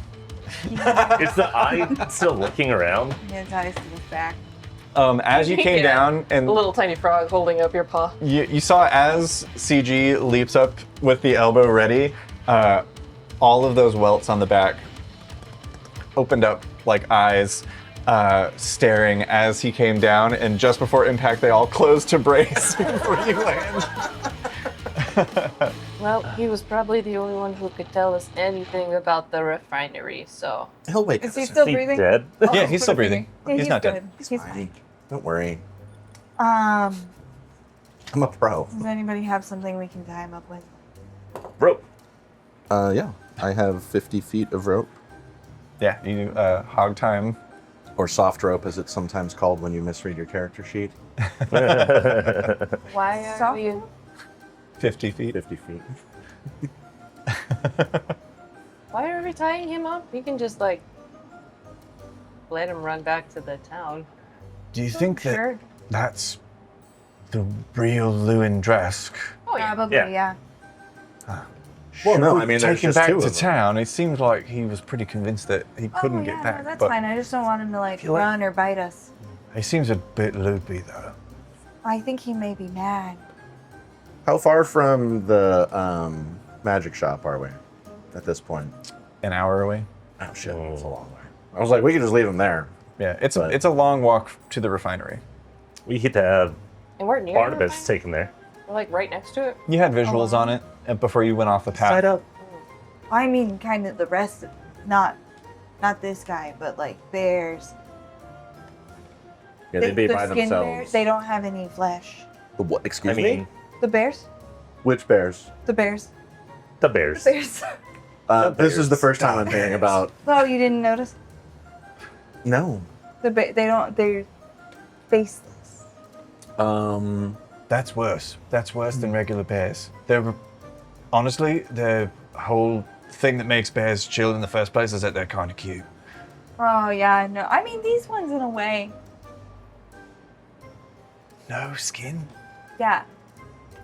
Is the eye still looking around? His eyes to his back. As you came Yeah. down, and A little tiny frog holding up your paw. you saw as CG leaps up with the elbow ready, all of those welts on the back opened up like eyes, staring as he came down, and just before impact, they all closed to brace before you land. Well, he was probably the only one who could tell us anything about the refinery, so... He'll wake Is up. he soon. still Is he breathing? dead? Oh, Yeah, he's still breathing. breathing. Yeah, He's not dead. good. He's Fine. fine. Don't worry. Um, I'm a pro. does anybody have something we can tie him up with? Rope. Yeah. I have 50 feet of rope, Yeah, you hog time. or soft rope as it's sometimes called when you misread your character sheet. Why are Soft you... 50 feet. 50 feet. Why are we tying him up? We can just, like, let him run back to the town. Do you think that Sure. that's the real Lewin Dresk? Oh, yeah. Probably, Yeah. yeah. Well, no, I mean, Take there's him just back two to of them. town. It seemed like he was pretty convinced that he couldn't oh, get yeah, back. No, that's but fine. I just don't want him to, like, feel like- run or bite us. He seems a bit loopy, though. I think he may be mad. How far from the magic shop are we at this point? An hour away. Oh, shit. That's a long way. I was like, we could just leave him there. Yeah, it's But- a long walk to the refinery. We get to have And we're near Barnabas the refinery? taken there. We're, like, right next to it. You had visuals on it before you went off the path. Side up. I mean, kind of the rest of, not this guy, but like bears. Yeah, they'd be the by skin themselves. bears, they don't have any flesh. The what? Excuse I mean, me? The bears? Which bears? The bears. the bears. The bears. This is the bears. first time I'm hearing about. Oh, you didn't notice? No. They're faceless. That's worse. That's worse than regular bears. They're honestly, the whole thing that makes bears chill in the first place is that they're kind of cute. Oh, yeah, I know. I mean, these ones in a way. No skin. Yeah.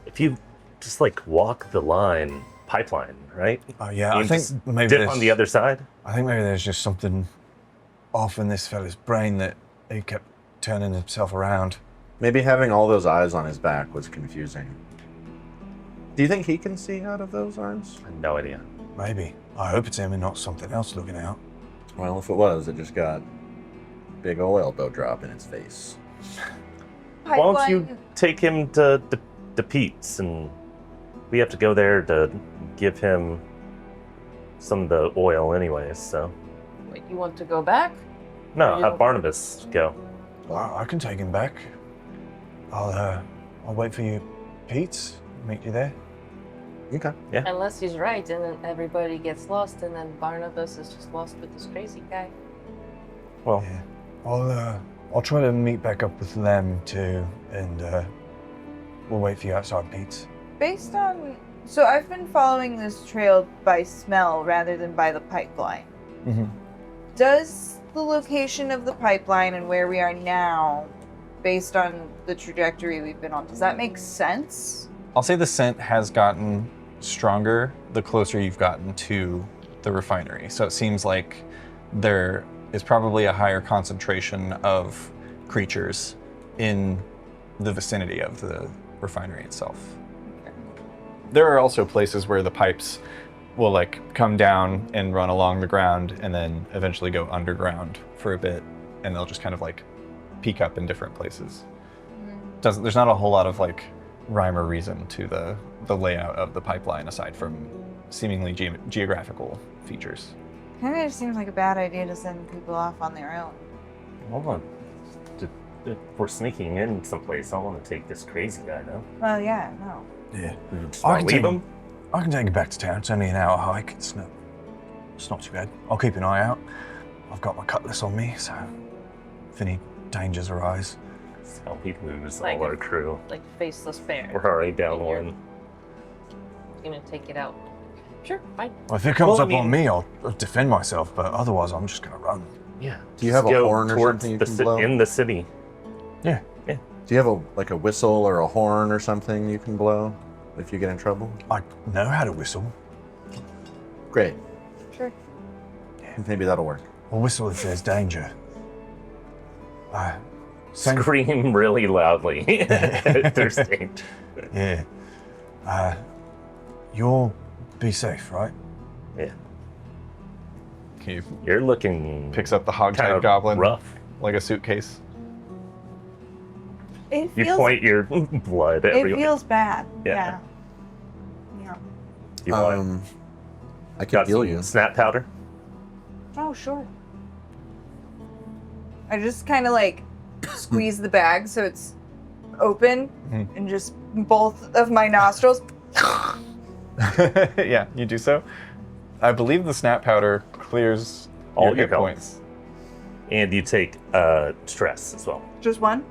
If you just like walk the pipeline, right? Oh yeah, You I think just maybe dip there's, on the other side. I think maybe there's just something off in this fella's brain that he kept turning himself around. Maybe having all those eyes on his back was confusing. Do you think he can see out of those eyes? I have no idea. Maybe. I hope it's him and not something else looking out. Well, if it was, it just got big ol' elbow drop in its face. Why don't you take him to Pete's, and we have to go there to give him some of the oil anyways, so. Wait, you want to go back? No, You- have Barnabas go. Well, I can take him back. I'll wait for you, Pete. Meet you there. Okay. Unless he's right, and then everybody gets lost, and then Barnabas is just lost with this crazy guy. Well, Yeah. I'll try to meet back up with them too, and we'll wait for you outside Pete's. Based on. So I've been following this trail by smell rather than by the pipeline. Mm-hmm. Does the location of the pipeline and where we are now, based on the trajectory we've been on, does that make sense? I'll say the scent has gotten stronger the closer you've gotten to the refinery. So it seems like there is probably a higher concentration of creatures in the vicinity of the refinery itself. There are also places where the pipes will like come down and run along the ground and then eventually go underground for a bit, and they'll just kind of like peak up in different places. There's not a whole lot of like rhyme or reason to the layout of the pipeline aside from seemingly geographical features. Kind of just seems like a bad idea to send people off on their own. Hold on. If we're sneaking in someplace, I want to take this crazy guy, though. Well, yeah, no. Yeah. Just want to leave him? I can take you back to town. It's only an hour hike. It's not too bad. I'll keep an eye out. I've got my cutlass on me, so if any dangers arise. That's how we lose Like all a- our crew. Like faceless bear. We're already down And you're- one. Gonna take it out. Sure, fine. Well, if it comes Well, I up on mean- me, I'll defend myself, but otherwise I'm just gonna run. Yeah. Do you have just a go horn or towards something you the can blow? in the city? Yeah. Do you have a whistle or a horn or something you can blow if you get in trouble? I know how to whistle. Great. Sure. Maybe that'll work. I'll whistle if there's danger. Same. Scream really loudly. if there's danger. Yeah. You'll be safe, right? Yeah. He You're looking picks up the kind hogtied of goblin rough. like a suitcase. It You feels, point your blood it everywhere. feels bad. Yeah. Yeah. You want I can got heal some you. snap powder? Oh, sure. I just kind of like squeeze the bag so it's open Mhm. and just both of my nostrils. Yeah, you do so. I believe the snap powder clears All your your hit health. points. And you take stress as well. Just one?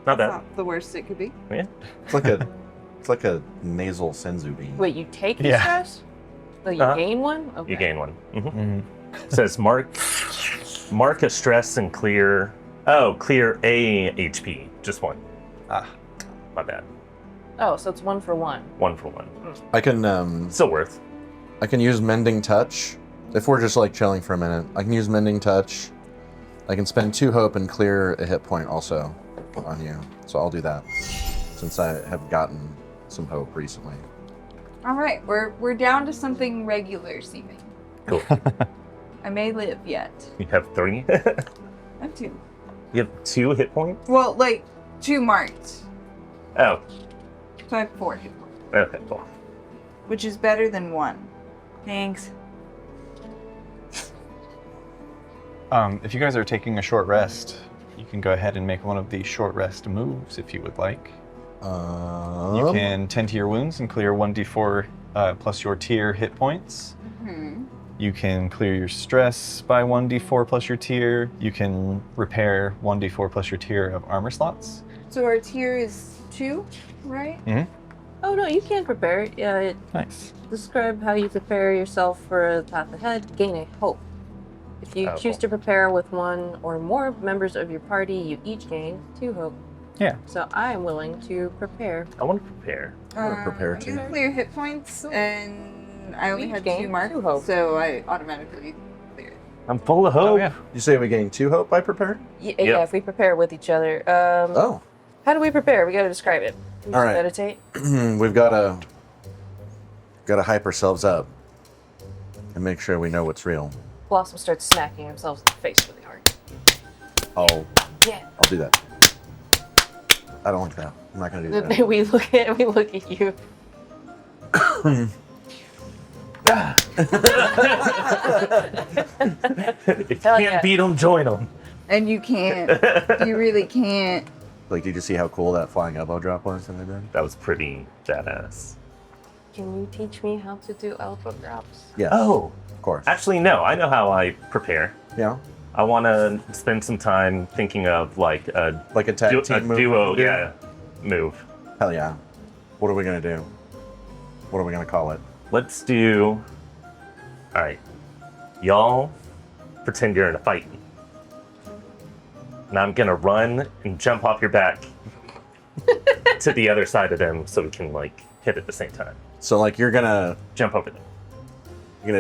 Not bad. Not the worst it could be. Yeah. It's like a nasal senzu bean. Wait, you take the Yeah. stress? Oh, you Uh-huh. gain one? Okay. You gain one. Mm-hmm. Says mark a stress and clear. Oh, clear a HP. Just one. Ah. My bad. Oh, so it's 1 for 1. 1 for 1. I can Still worth. I can use mending touch. If we're just like chilling for a minute, I can use mending touch. I can spend 2 hope and clear a hit point also on you. So I'll do that since I have gotten some hope recently. All right, we're down to something regular seeming. Cool. I may live yet. You have 3. I have 2. You have 2 hit points? Well, like 2 marked. Oh, So I have 4 hit points, okay, cool. which is better than 1. Thanks. If you guys are taking a short rest, you can go ahead and make one of the short rest moves if you would like. You can tend to your wounds and clear 1d4 plus your tier hit points. You can clear your stress by 1d4 plus your tier. You can repair 1d4 plus your tier of armor slots. So our tier is 2, right? Oh, no, you can prepare it. Yeah, it Nice. describe how you prepare yourself for the path ahead. Gain a hope. If you Oh, choose cool. to prepare with 1 or more members of your party, you each gain 2 hope. Yeah. So I am willing to prepare. I want to prepare. I'm gonna prepare I too. can clear hit points, and I only We had gained 2 marked, 2 hope. so I automatically cleared it. I'm full of hope. Oh, yeah. You say we gain 2 hope by prepared? Yeah, if we prepare with each other. Oh. How do we prepare? We gotta describe it. We All just right. meditate. We've gotta hype ourselves up and make sure we know what's real. Blossom starts smacking themselves in the face really hard. I'll Yeah. do that. I don't like that. I'm not gonna do that. we look at you. If you Hell can't yeah. beat them, join them. And you can't. You really can't. Like, did you see how cool that flying elbow drop was that I did? That was pretty badass. Can you teach me how to do elbow drops? Yes. Oh, Of course. actually, no. I know how I prepare. Yeah. I want to spend some time thinking of like a, Like a tag team move. duo, we do? yeah, move. Hell yeah. What are we gonna do? What are we gonna call it? Let's do. All right, y'all pretend you're in a fight. And I'm gonna run and jump off your back to the other side of them so we can like hit at the same time. So like you're gonna Jump over them.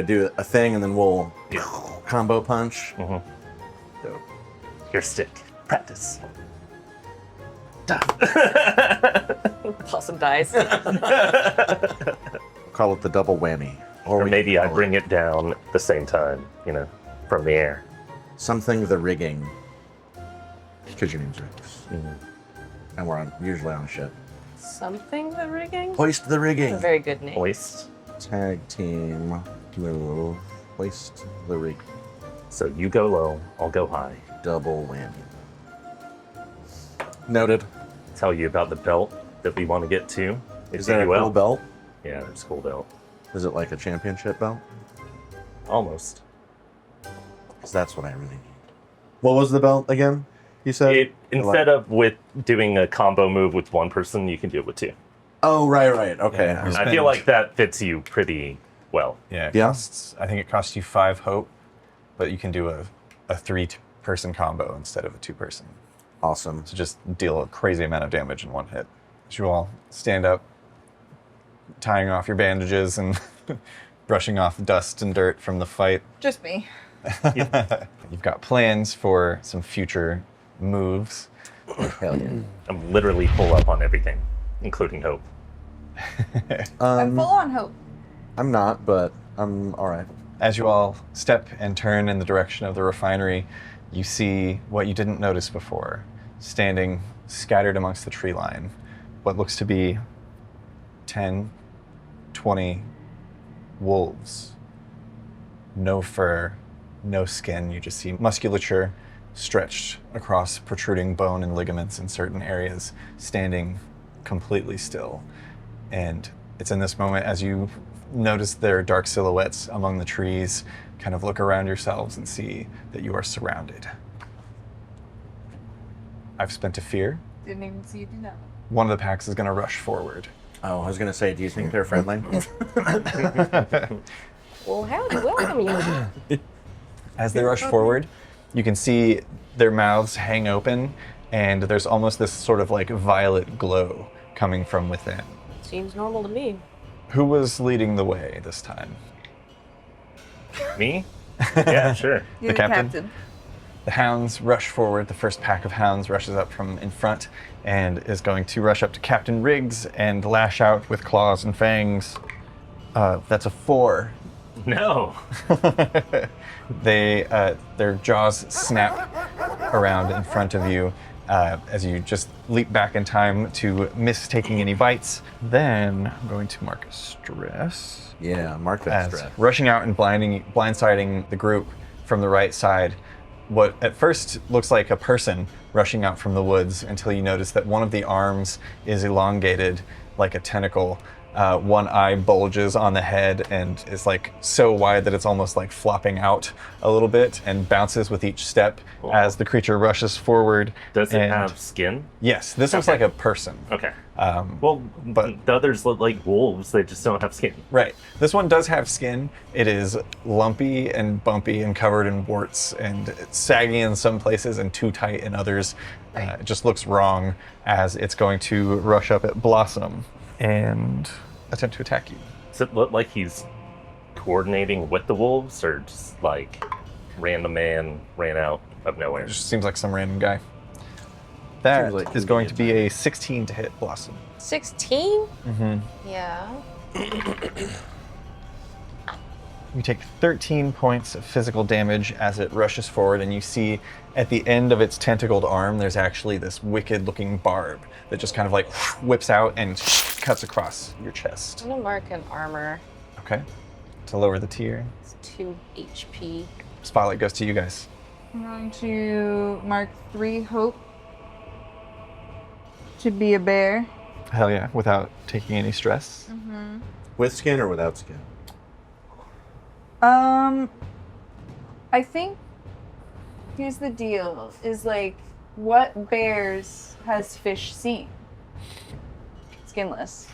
do a thing and then we'll Yeah. combo punch. Mhm. Dope. Your stick. Practice. Toss some dice. Call it the double whammy. Or we maybe can I call bring it down at the same time, from the air. it something the rigging. Because your name's Rex. And we're usually on a ship. Something the rigging? Hoist the rigging. A very good name. Hoist. Tag team move. Hoist the rig. So you go low, I'll go high. Double whammy. Noted. Tell you about the belt that we want to get to. Is there a cool belt? Yeah, there's a cool belt. Is it like a championship belt? Almost. Because that's what I really need. What was the belt again? You said? Instead of with doing a combo move with one person, you can do it with two. Oh, right. Okay. Yeah. I feel like that fits you pretty well. Yeah, Yeah. I think it costs you 5 hope, but you can do a 3-person combo instead of a 2-person. Awesome. So just deal a crazy amount of damage in one hit. As you all stand up, tying off your bandages and brushing off dust and dirt from the fight. Just me. You've got plans for some future moves. Hell yeah. I'm literally full up on everything, including hope. I'm full on hope. I'm not, but I'm all right. As you all step and turn in the direction of the refinery, you see what you didn't notice before, standing scattered amongst the tree line, what looks to be 10, 20 wolves. No fur, no skin. You just see musculature stretched across protruding bone and ligaments in certain areas, standing completely still. And it's in this moment, as you notice their dark silhouettes among the trees, kind of look around yourselves and see that you are surrounded. I've spent a fear. Didn't even see you do that. One of the packs is going to rush forward. Oh, I was going to say, do you think they're friendly? Well, howdy, welcome you. As they rush forward, you can see their mouths hang open, and there's almost this sort of like violet glow coming from within. Seems normal to me. Who was leading the way this time? Me? Yeah, sure. You're the captain? captain. The hounds rush forward. The first pack of hounds rushes up from in front and is going to rush up to Captain Riggs and lash out with claws and fangs. That's a 4. No. Their jaws snap around in front of you as you just leap back in time to miss taking any bites. Then I'm going to mark a stress. Yeah, mark that As stress. rushing out and blindsiding the group from the right side, what at first looks like a person rushing out from the woods until you notice that one of the arms is elongated like a tentacle. One eye bulges on the head and is like so wide that it's almost like flopping out a little bit and bounces with each step as the creature rushes forward. Does it and- have skin? Yes, this looks Okay. like a person. Okay. But But the others look like wolves, they just don't have skin. right, this one does have skin. It is lumpy and bumpy and covered in warts and it's saggy in some places and too tight in others. It just looks wrong as it's going to rush up at Blossom and attempt to attack you. Does it look like he's coordinating with the wolves or just like random man ran out of nowhere? It just seems like some random guy. That Seems like is going to be a 16 to hit Blossom. 16? Mm-hmm. Yeah. You take 13 points of physical damage as it rushes forward, and you see at the end of its tentacled arm, there's actually this wicked-looking barb that just kind of like whips out and cuts across your chest. I'm gonna mark an armor. Okay. To lower the tier. It's 2 HP. Spotlight goes to you guys. I'm going to mark 3 hope to be a bear. Hell yeah, without taking any stress. With skin or without skin? I think here's the deal: is like, what bears has fish seen? Skinless.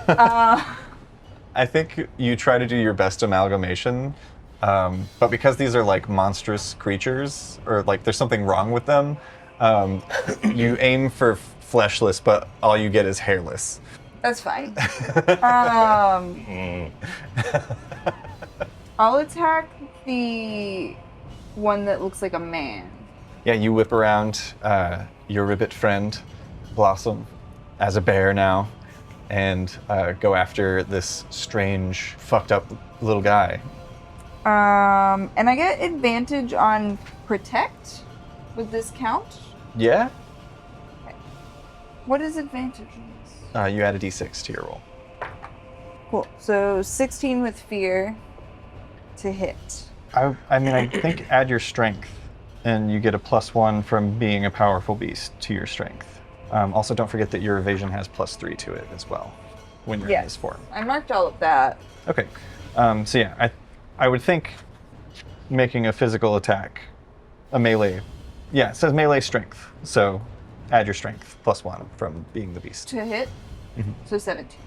I think you try to do your best amalgamation But because these are like monstrous creatures, or like there's something wrong with them, you aim for fleshless, but all you get is hairless. That's fine. I'll attack the one that looks like a man. Yeah, you whip around your ribbit friend, Blossom, as a bear now, and go after this strange, fucked up little guy. And I get advantage on protect? Would this count? Yeah? Okay. What is advantage on this? You add a d6 to your roll. Cool. So 16 with fear to hit. I mean, I think add your strength, and you get a +1 from being a powerful beast to your strength. Also, don't forget that your evasion has +3 to it as well when you're in this form. I marked all of that. Okay. So yeah, I would think making a physical attack, a melee. Yeah, it says melee strength. So add your strength +1 from being the beast. To hit? So 17.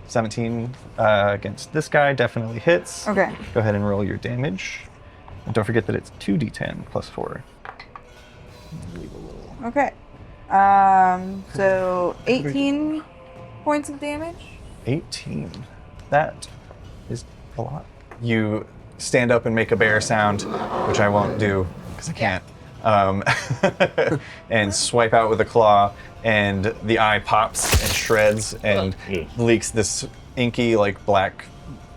17 against this guy definitely hits. Okay. Go ahead and roll your damage. And don't forget that it's 2d10 +4. Leave a little. Okay. So 18 points of damage. 18. That is a lot. You stand up and make a bear sound, which I won't do because I can't. And swipe out with a claw, and the eye pops and shreds and leaks this inky, like black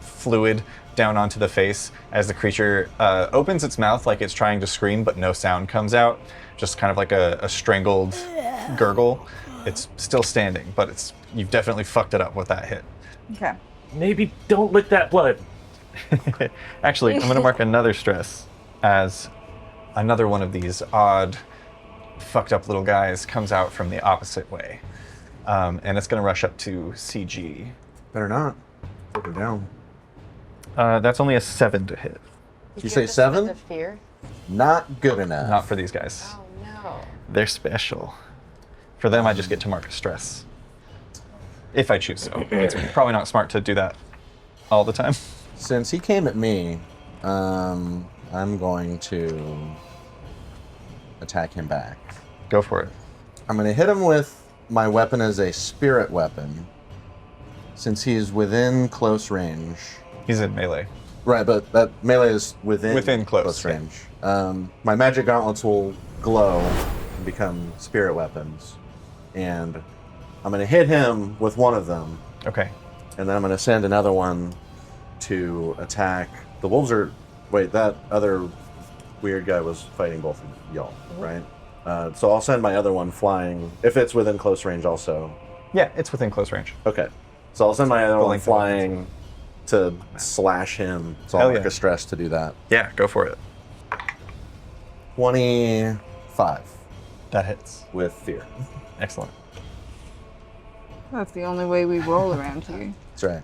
fluid down onto the face as the creature opens its mouth like it's trying to scream, but no sound comes out. Just kind of like a strangled gurgle. It's still standing, but you've definitely fucked it up with that hit. Okay. Maybe don't lick that blood. Actually, I'm going to mark another stress as another one of these odd, fucked up little guys comes out from the opposite way. And it's going to rush up to CG. Better not. Put her down. That's only a 7 to hit. You say 7? The fear? Not good enough. Not for these guys. Oh no. They're special. For them, I just get to mark a stress. If I choose so. It's probably not smart to do that all the time. Since he came at me, I'm going to attack him back. Go for it. I'm going to hit him with my weapon as a spirit weapon, since he's within close range. He's in melee. Right, but that melee is within close range. My magic gauntlets will glow and become spirit weapons, and I'm going to hit him with one of them. Okay. And then I'm going to send another one to attack. The wolves are... Wait, that other weird guy was fighting both of y'all, right? So I'll send my other one flying, if it's within close range also. Yeah, it's within close range. Okay. So I'll send my other one length of flying to slash him. So I'll Hell make yeah. a stress to do that. Yeah, go for it. 25 That hits. with fear. Excellent. That's the only way we roll around here. That's right.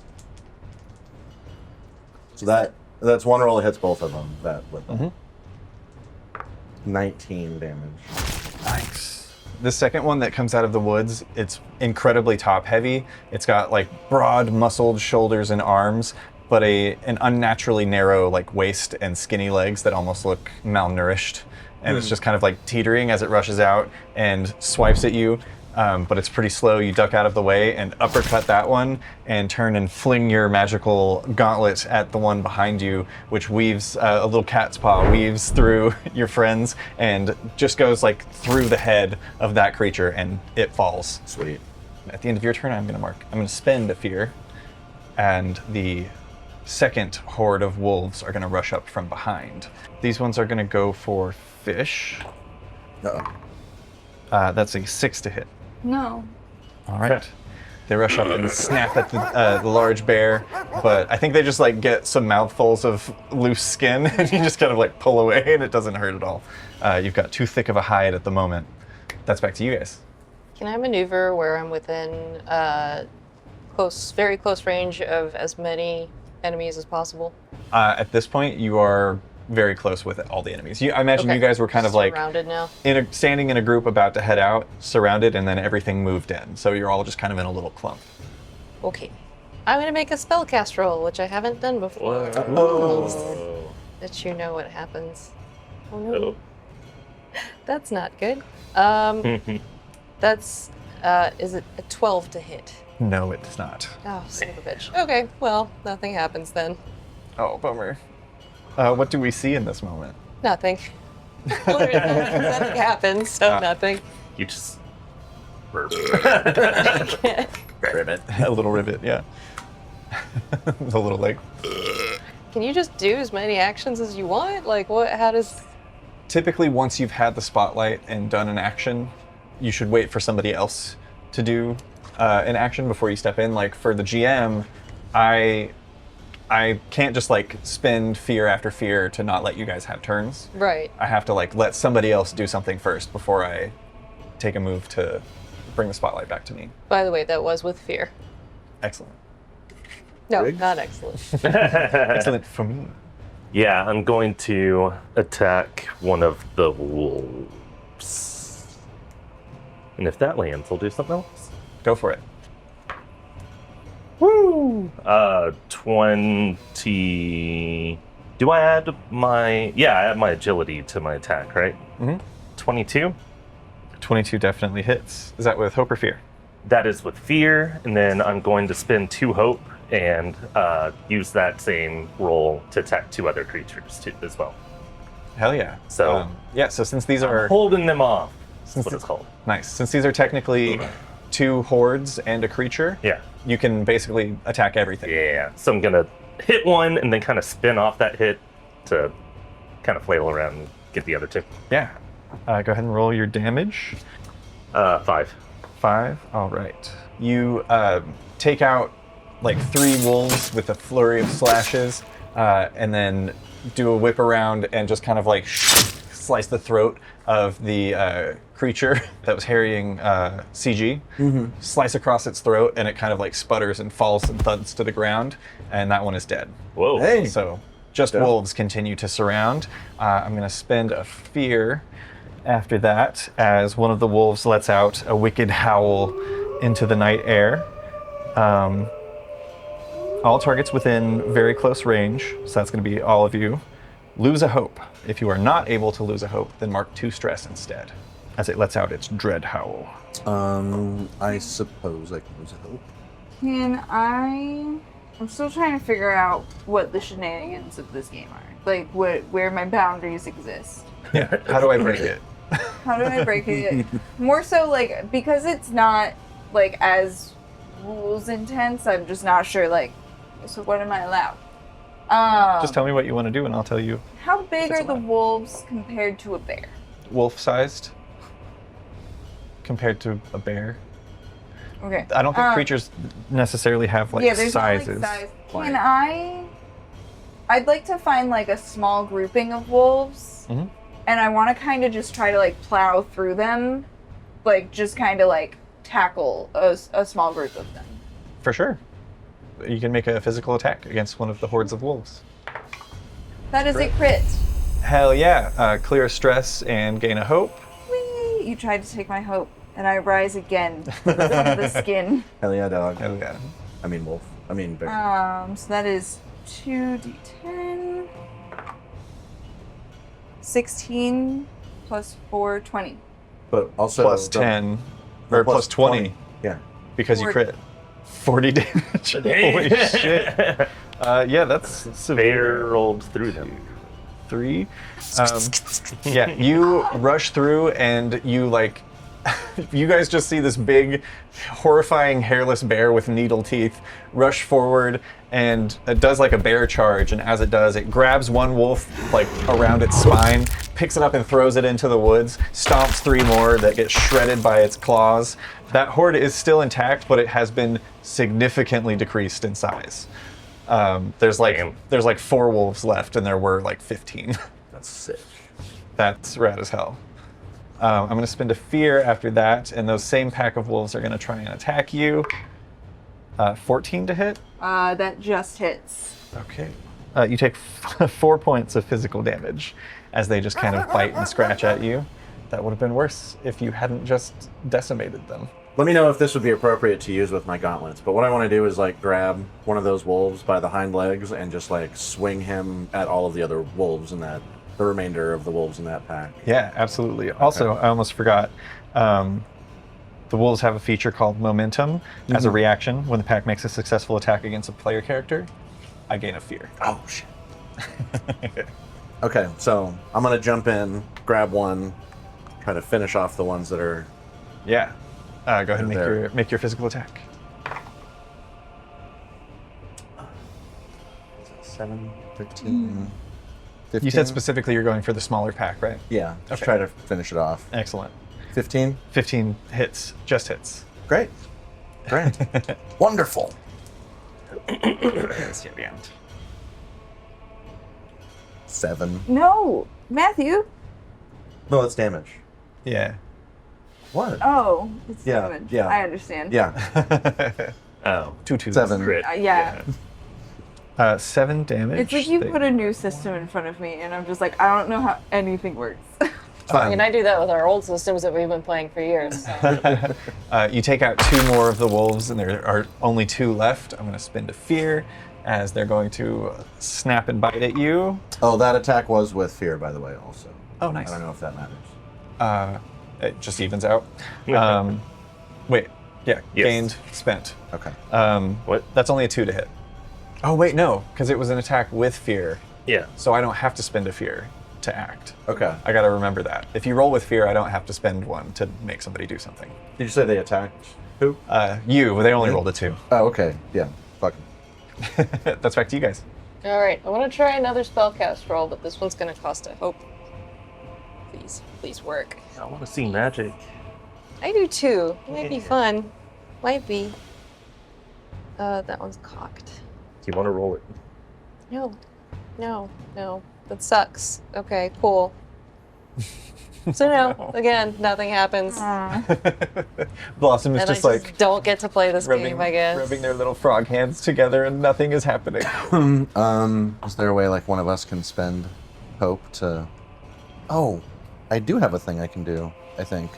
So that's one roll that hits both of them. That with them. 19 damage. Nice. The second one that comes out of the woods, it's incredibly top heavy. It's got like broad muscled shoulders and arms, but an unnaturally narrow like waist and skinny legs that almost look malnourished. And it's just kind of like teetering as it rushes out and swipes at you. But it's pretty slow. You duck out of the way and uppercut that one and turn and fling your magical gauntlet at the one behind you, which weaves, a little cat's paw weaves through your friends and just goes like through the head of that creature and it falls. Sweet. At the end of your turn, I'm going to spend a fear, and the second horde of wolves are going to rush up from behind. These ones are going to go for fish. Uh-oh. That's a 6 to hit. No. All right. They rush up and snap at the large bear, but I think they just like get some mouthfuls of loose skin and you just kind of like pull away and it doesn't hurt at all. You've got too thick of a hide at the moment. That's back to you guys. Can I maneuver where I'm within very close range of as many enemies as possible? At this point, you are very close with all the enemies. I imagine you guys were kind of like surrounded now. Standing in a group about to head out, surrounded, and then everything moved in. So you're all just kind of in a little clump. Okay. I'm gonna make a spellcast roll, which I haven't done before. Whoa. let you know what happens. Oh no. Oh. That's not good. That's, is it a 12 to hit? No, it does not. Oh, son of a bitch. Okay, well, nothing happens then. Oh, bummer. What do we see in this moment? Nothing. Literally, nothing happens, so nothing. You just... Ribbit. A little ribbit, yeah. The little leg. Can you just do as many actions as you want? Like, what, how does... Typically, once you've had the spotlight and done an action, you should wait for somebody else to do an action before you step in. Like, for the GM, I can't just, like, spend fear after fear to not let you guys have turns. Right. I have to, like, let somebody else do something first before I take a move to bring the spotlight back to me. By the way, that was with fear. Excellent. No, Riggs? not excellent. Excellent for me. Yeah, I'm going to attack one of the wolves. And if that lands, I'll do something else. Go for it. Woo! 20... Do I add my... Yeah, I add my agility to my attack, right? Mm-hmm. 22? 22 definitely hits. Is that with hope or fear? That is with fear, and then I'm going to spend 2 hope and use that same roll to attack 2 other creatures too, as well. Hell yeah. So- so since these are... Holding them off. That's Since what it's called. Nice. Since these are technically 2 hordes and a creature, Yeah. you can basically attack everything. Yeah. So I'm gonna hit one and then kind of spin off that hit to kind of flail around and get the other 2. Yeah. Go ahead and roll your damage. 5. 5. All right. You take out like 3 wolves with a flurry of slashes, and then do a whip around and just kind of like slice the throat of the creature that was harrying CG. Slice across its throat, and it kind of like sputters and falls and thuds to the ground, and that one is dead. Whoa. Hey. So just Dope. wolves continue to surround. I'm going to spend a fear after that as one of the wolves lets out a wicked howl into the night air. All targets within very close range, so that's going to be all of you, lose a hope. If you are not able to lose a hope, then mark 2 stress instead, as it lets out its dread howl. I suppose I can use a hope. Can I... I'm still trying to figure out what the shenanigans of this game are. Like, where my boundaries exist. Yeah. How do I break it? How do I break it? More so, like, because it's not, like, as rules intense, I'm just not sure, like, so what am I allowed? Just tell me what you want to do, and I'll tell you. How big It's are the allowed. wolves compared to a bear? Wolf-sized compared to a bear. Okay. I don't think creatures necessarily have like there's sizes. not, like, size. I'd like to find like a small grouping of wolves, Mhm. and I want to kind of just try to like plow through them, like just kind of like tackle a small group of them. For sure. You can make a physical attack against one of the hordes of wolves. That is a crit. Hell yeah. Clear a stress and gain a hope. Whee! You tried to take my hope, and I rise again from the skin. Hell yeah, dog. Hell yeah. I mean wolf. I mean bear. So that is 2d10. 16 plus 4, 20. But also Plus the- 10. Or plus 20. Yeah. Because you 40. crit. 40 damage. Holy shit. Yeah, that's severe. Bear rolled through them. 3. Yeah, you rush through and you like, you guys just see this big, horrifying hairless bear with needle teeth rush forward, and it does like a bear charge, and as it does, it grabs one wolf like around its spine, picks it up and throws it into the woods, stomps 3 more that get shredded by its claws. That horde is still intact, but it has been significantly decreased in size. There's like 4 wolves left, and there were like 15. That's sick. That's rad as hell. I'm going to spend a fear after that, and those same pack of wolves are going to try and attack you. 14 to hit. That just hits. Okay. You take 4 points of physical damage as they just kind of bite and scratch at you. That would have been worse if you hadn't just decimated them. Let me know if this would be appropriate to use with my gauntlets. But what I want to do is like grab one of those wolves by the hind legs and just like swing him at all of the other wolves in that, the remainder of the wolves in that pack. Yeah, absolutely. Also, I almost forgot. The wolves have a feature called Momentum. As a reaction, when the pack makes a successful attack against a player character, I gain a fear. Oh shit. Okay, so I'm gonna jump in, grab one, try to finish off the ones that are. Yeah. Go ahead and There. make your physical attack. 7, 13, 15. You said specifically you're going for the smaller pack, right? Yeah, just Okay. try to finish it off. Excellent. 15. 15 hits, just hits. Great. Great. Wonderful. Yes, yeah. 7. No, Matthew. No, that's damage. Yeah. What? Oh, it's Yeah, damage. yeah. I understand. Yeah. Oh. 2 twos. 7. Crit. Yeah. 7 damage. It's like you They- put a new system in front of me, and I'm just like, I don't know how anything works. I mean, I do that with our old systems that we've been playing for years. So. You take out 2 more of the wolves, and there are only 2 left. I'm going to spend a fear, as they're going to snap and bite at you. Oh, that attack was with fear, by the way, also. Oh, nice. I don't know if that matters. It just evens out. Wait, yeah, Yes. gained, spent. Okay. What? That's only a 2 to hit. Oh, wait, no, because it was an attack with fear, Yeah. so I don't have to spend a fear to act. Okay. I gotta remember that. If you roll with fear, I don't have to spend one to make somebody do something. Did you say they attacked who? You, they only rolled a 2. Oh, okay. Yeah. Fuck 'em. That's back to you guys. All right, I want to try another spellcast roll, but this one's going to cost a hope. Please work. I want to see magic. I do too. It might be fun. Might be. That one's cocked. Do you want to roll it? No. That sucks. Okay, cool. So no, again, nothing happens. Blossom is And just I like don't get to play this rubbing, game, I guess. rubbing their little frog hands together and nothing is happening. Is there a way like one of us can spend hope to? Oh, I do have a thing I can do. I think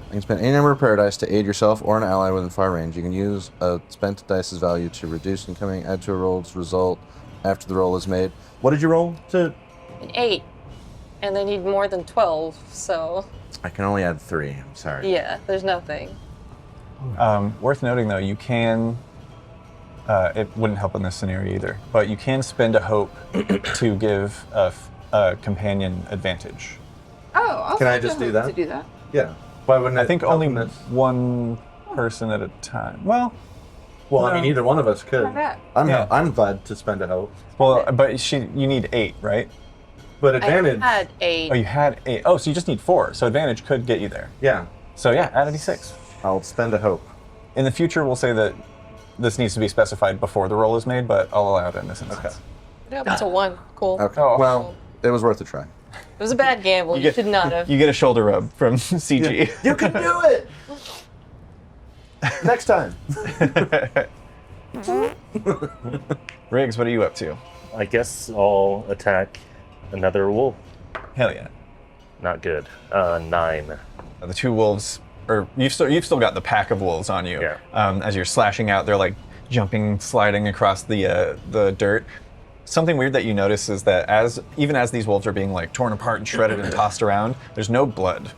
I can spend any number of paradise to aid yourself or an ally within far range. You can use a spent dice's value to reduce incoming, add to a roll's result after the roll is made. What did you roll to? An 8. And they need more than 12, so I can only add 3. I'm sorry. yeah, there's nothing. Worth noting though, you can, it wouldn't help in this scenario either, but you can spend a hope to give a companion advantage. Oh, I'll Can I spend just a do hope that? To do that. Yeah. Why wouldn't I think help only in this? one person at a time. Well, Well, I mean, either one of us could. Try that. I'm glad to spend a hope, but you need 8, right? but advantage. I had 8. Oh, you had 8. Oh, so you just need 4. So advantage could get you there. Yeah, So yeah, add a d6. I'll spend a hope. In the future, we'll say that this needs to be specified before the roll is made, but I'll allow it in this instance. Okay. Yep, it's a 1. Cool. Okay. Oh. Well, it was worth a try. It was a bad gamble. You should not have. You get a shoulder rub from CG. You can do it. Next time. Riggs, what are you up to? I guess I'll attack another wolf. Hell yeah. Not good. 9. The 2 wolves, or you've still got the pack of wolves on you. Yeah. As you're slashing out, they're like jumping, sliding across the dirt. Something weird that you notice is that even as these wolves are being like torn apart and shredded and tossed around, there's no blood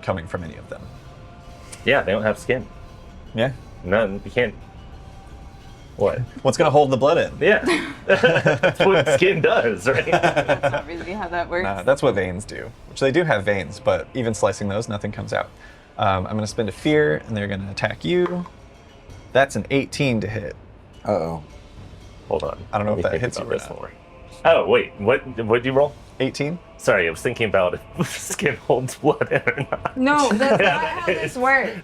coming from any of them. Yeah, they don't have skin. Yeah. None. You can't. What? What's gonna hold the blood in? Yeah. That's what skin does, right? That's not really how that works. That's what veins do, which they do have veins, but even slicing those, nothing comes out. I'm gonna spend a fear, and they're gonna attack you. That's an 18 to hit. Uh-oh. Hold on. I don't know Let if me that think hits you about or this not. more. Oh, wait. What did you roll? 18? Sorry, I was thinking about if skin holds blood in or not. No, that's not how this works.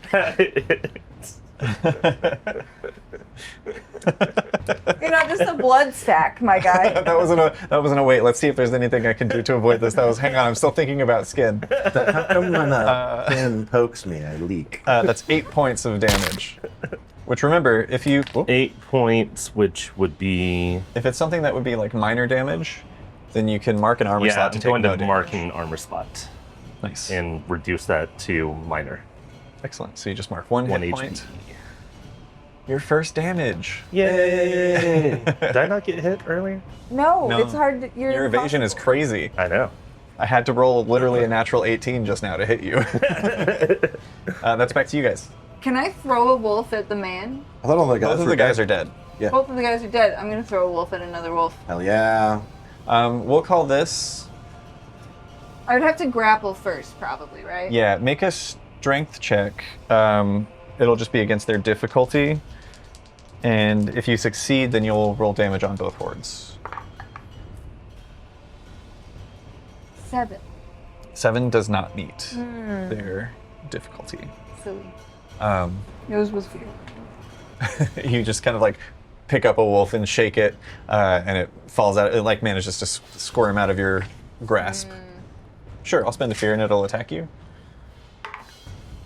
You're not just a blood sack, my guy. that wasn't a wait. Let's see if there's anything I can do to avoid this. That was hang on. I'm still thinking about skin. How come when a pin pokes me, I leak? That's 8 points of damage. Which remember, if 8 points, which would be... if it's something that would be like minor damage, then you can mark an armor slot to I'm take going no to damage. mark an armor spot Nice. and reduce that to minor. Excellent. So you just mark one hit HP. point. Your first damage. Yay! Did I not get hit earlier? No, No. it's hard. Your evasion is crazy. I know. I had to roll literally a natural 18 just now to hit you. That's back to you guys. Can I throw a wolf at the man? I thought all the guys Both of were the guys dead. are dead. Yeah. Both of the guys are dead. I'm gonna throw a wolf at another wolf. Hell yeah. We'll call this. I would have to grapple first, probably, right? Yeah, make a strength check. It'll just be against their difficulty. And if you succeed, then you'll roll damage on both hordes. 7. 7 does not meet their difficulty. Silly. Um, Yours was fear. you just kind of like pick up a wolf and shake it, and it falls out. It like manages to squirm out of your grasp. Sure, I'll spend a fear and it'll attack you.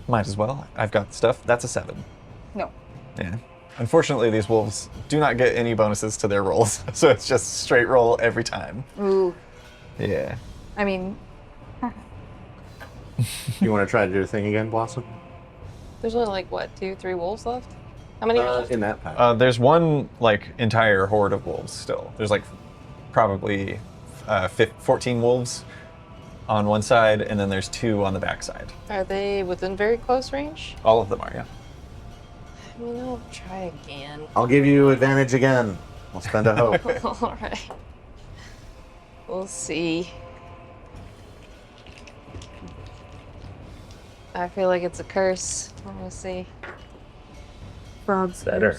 Might as well. I've got stuff. That's a 7. No. Yeah. Unfortunately, these wolves do not get any bonuses to their rolls, so it's just straight roll every time. Ooh. Yeah. I mean, You want to try to do your thing again, Blossom? There's only like what, 2, 3 wolves left? How many are left? In that pack. There's one like entire horde of wolves still. There's like probably 14 wolves on one side, and then there's 2 on the back side. Are they within very close range? All of them are, yeah. I mean, I'll try again. I'll give you advantage again. I'll spend a hope. All right. We'll see. I feel like it's a curse. We'll see. frogs. Better.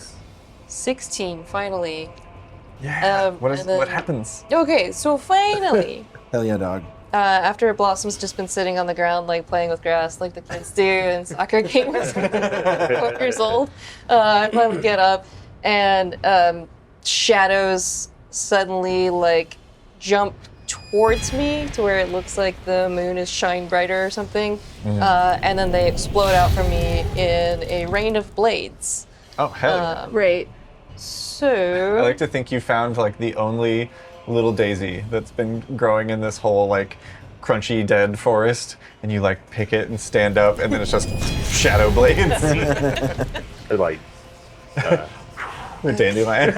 16, finally. Yeah. And What then- happens? Okay, so finally, Hell yeah, dog. after Blossom's just been sitting on the ground, like playing with grass, like the kids do in soccer games, 12 years old, I finally get up, and shadows suddenly like jump towards me to where it looks like the moon is shine brighter or something, and then they explode out from me in a rain of blades. Oh hell. Yeah. Right. So I like to think you found like the only little daisy that's been growing in this whole like crunchy dead forest, and you like pick it and stand up, and then it's just shadow blades. They're like, The dandelion.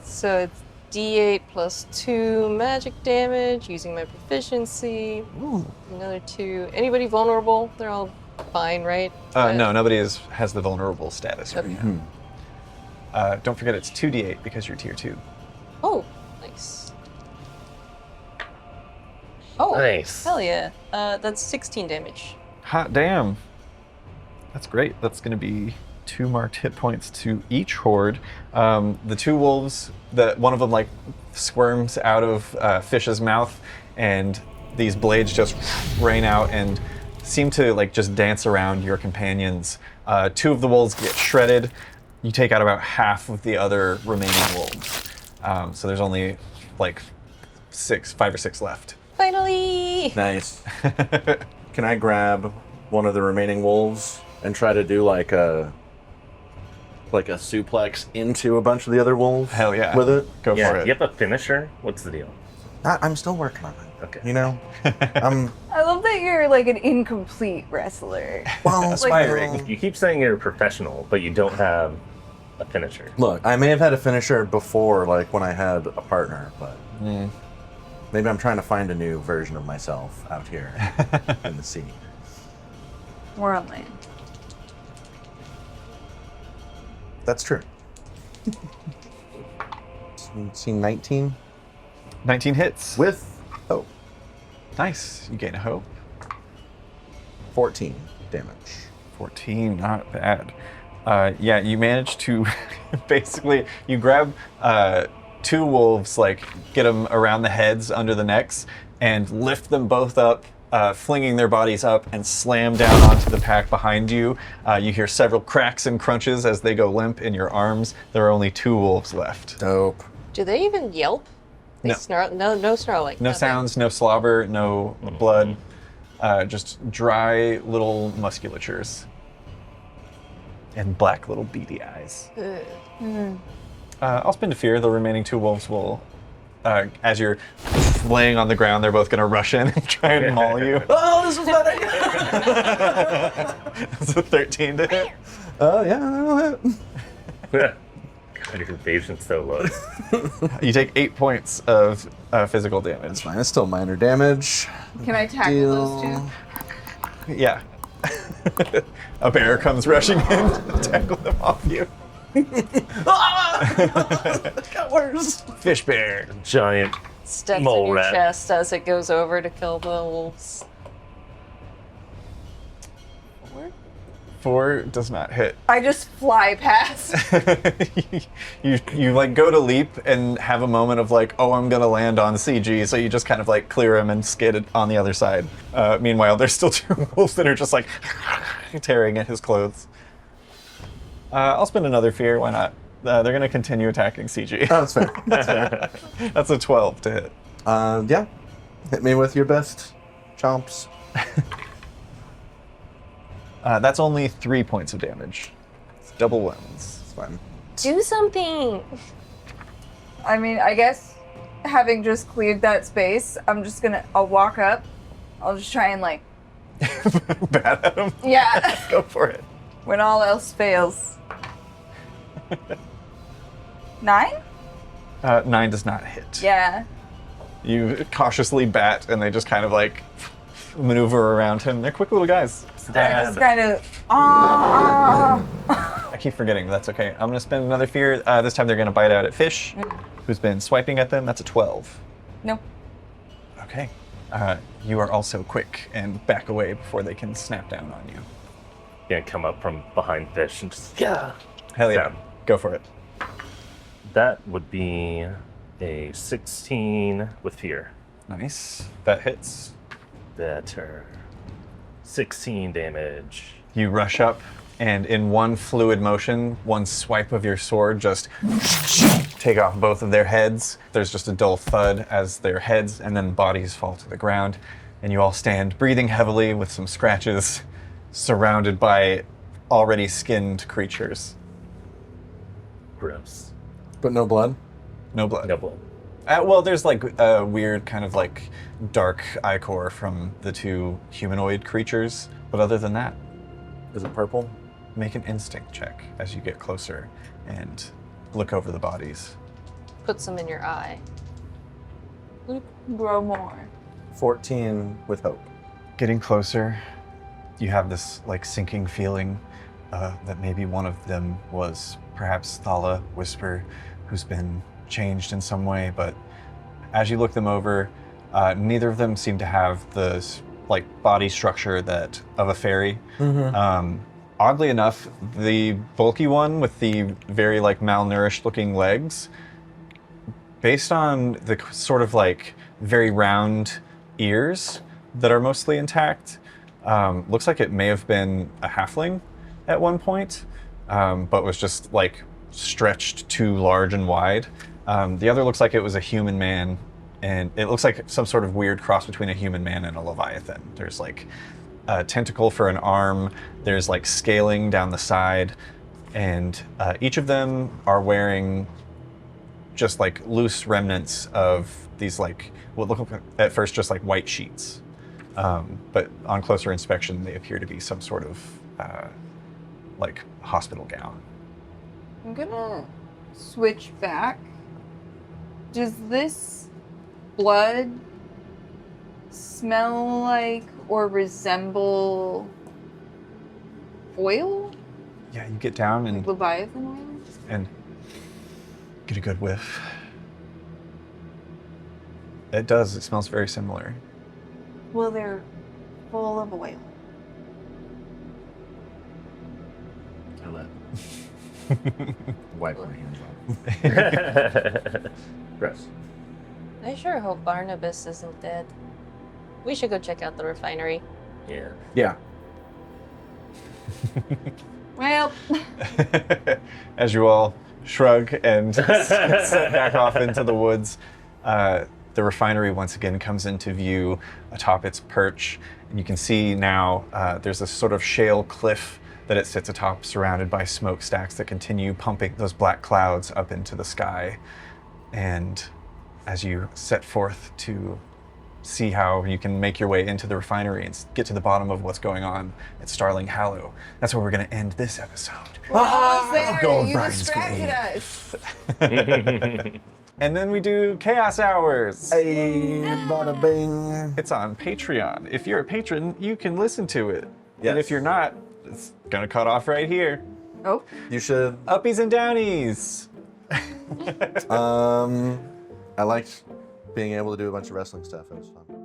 So it's D8 plus 2 magic damage using my proficiency. Another 2. Anybody vulnerable? They're all fine, right? No, nobody has the vulnerable status right Okay. now. Don't forget it's 2d8 because you're tier 2. Oh, nice. Oh, nice. hell yeah. That's 16 damage. Hot damn. That's great. That's going to be 2 marked hit points to each horde. The 2 wolves, one of them like squirms out of Fish's mouth, and these blades just rain out and seem to like just dance around your companions. 2 of the wolves get shredded. You take out about half of the other remaining wolves. So there's only like 5 or 6 left. Finally! Nice. Can I grab one of the remaining wolves and try to do like a suplex into a bunch of the other wolves? Hell yeah. With it? Go Yeah, for it. you have a finisher? What's the deal? I'm still working on it. Okay. You know? I'm I love that you're like an incomplete wrestler. well Aspiring. You keep saying you're a professional, but you don't have a finisher. Look, I may have had a finisher before, like when I had a partner, but maybe I'm trying to find a new version of myself out here in the sea. We're on land. That's true. See 19 19 hits. with hope. Nice. You gain a hope. 14 damage. 14, not bad. Yeah, you manage to basically, you grab 2 wolves, like get them around the heads, under the necks, and lift them both up, flinging their bodies up, and slam down onto the pack behind you. You hear several cracks and crunches as they go limp in your arms. There are only 2 wolves left. Dope. Do they even yelp? They No. snarl? No snarling. No nothing. sounds, no slobber, no blood, just dry little musculatures. And black little beady eyes. Ugh. I'll spend a fear. The remaining 2 wolves will, as you're laying on the ground. They're both going to rush in and try and maul you. Oh, this was better. It's a 13 to hit. Oh, yeah, that'll hit. God, your evasion's so low. You take 8 points of physical damage. That's fine. It's still minor damage. Can I tackle those two? Yeah. A bear comes rushing in to tackle them off you. Got worse. Fish bear. Giant. Steps Mole in your rat. chest as it goes over to kill the wolves. 4 does not hit. I just fly past. you like go to leap and have a moment of like, oh, I'm gonna land on CG, so you just kind of like clear him and skid it on the other side. Meanwhile, there's still 2 wolves that are just like tearing at his clothes. I'll spend another fear. Why not? They're gonna continue attacking CG. Oh, that's fair. That's fair. That's a 12 to hit. Yeah. Hit me with your best chomps. That's only 3 points of damage. It's double wounds. It's fine. Do something! I mean, I guess having just cleared that space, I'll walk up. I'll just try and like, Bat at him. yeah, Go for it. when all else fails. 9? 9 does not hit. Yeah. You cautiously bat, and they just kind of like maneuver around him. They're quick little guys. I just kind of, I keep forgetting, but that's okay. I'm going to spend another fear. This time they're going to bite out at Fish, who's been swiping at them. That's a 12. No. Okay. You are also quick and back away before they can snap down on you. Gonna come up from behind Fish and just, yeah. Hell yeah. Down. Go for it. That would be a 16 with fear. Nice. That hits. Better. 16 damage. You rush up, and in one fluid motion, one swipe of your sword, just take off both of their heads. There's just a dull thud as their heads and then bodies fall to the ground, and you all stand breathing heavily with some scratches, surrounded by already skinned creatures. Gross. But no blood. No blood. No blood. Well, there's like a weird kind of like dark ichor from the 2 humanoid creatures, but other than that, Is it purple? make an instinct check as you get closer and look over the bodies. Put some in your eye. Grow more. 14 with hope. Getting closer, you have this like sinking feeling that maybe one of them was perhaps Thala Whisper, who's been changed in some way, but as you look them over, neither of them seem to have the like body structure that of a fairy. Oddly enough, the bulky one with the very like malnourished looking legs, based on the sort of like very round ears that are mostly intact, looks like it may have been a halfling at one point, but was just like stretched too large and wide. The other looks like it was a human man, and it looks like some sort of weird cross between a human man and a leviathan. There's like a tentacle for an arm, there's like scaling down the side, and each of them are wearing just like loose remnants of these like what look like at first just like white sheets. But on closer inspection, they appear to be some sort of like hospital gown. I'm gonna switch back. Does this blood smell like or resemble oil? Yeah, you get down Like and Leviathan oil? get a good whiff. It does. It smells very similar. Well, they're full of oil. I let wipe my hands off. Gross. I sure hope Barnabas isn't dead. We should go check out the refinery. Yeah. Yeah. Well, As you all shrug and set back off into the woods, the refinery once again comes into view atop its perch, and you can see now there's a sort of shale cliff that it sits atop, surrounded by smokestacks that continue pumping those black clouds up into the sky. And as you set forth to see how you can make your way into the refinery and get to the bottom of what's going on at Starling Hallow. That's where we're going to end this episode. You Goldbrine's distracted us. And then we do Chaos Hours. Hey, bada bing. It's on Patreon. If you're a patron, you can listen to it. Yes. And if you're not, it's going to cut off right here. Oh, You should. Uppies and downies. I liked being able to do a bunch of wrestling stuff. It was fun.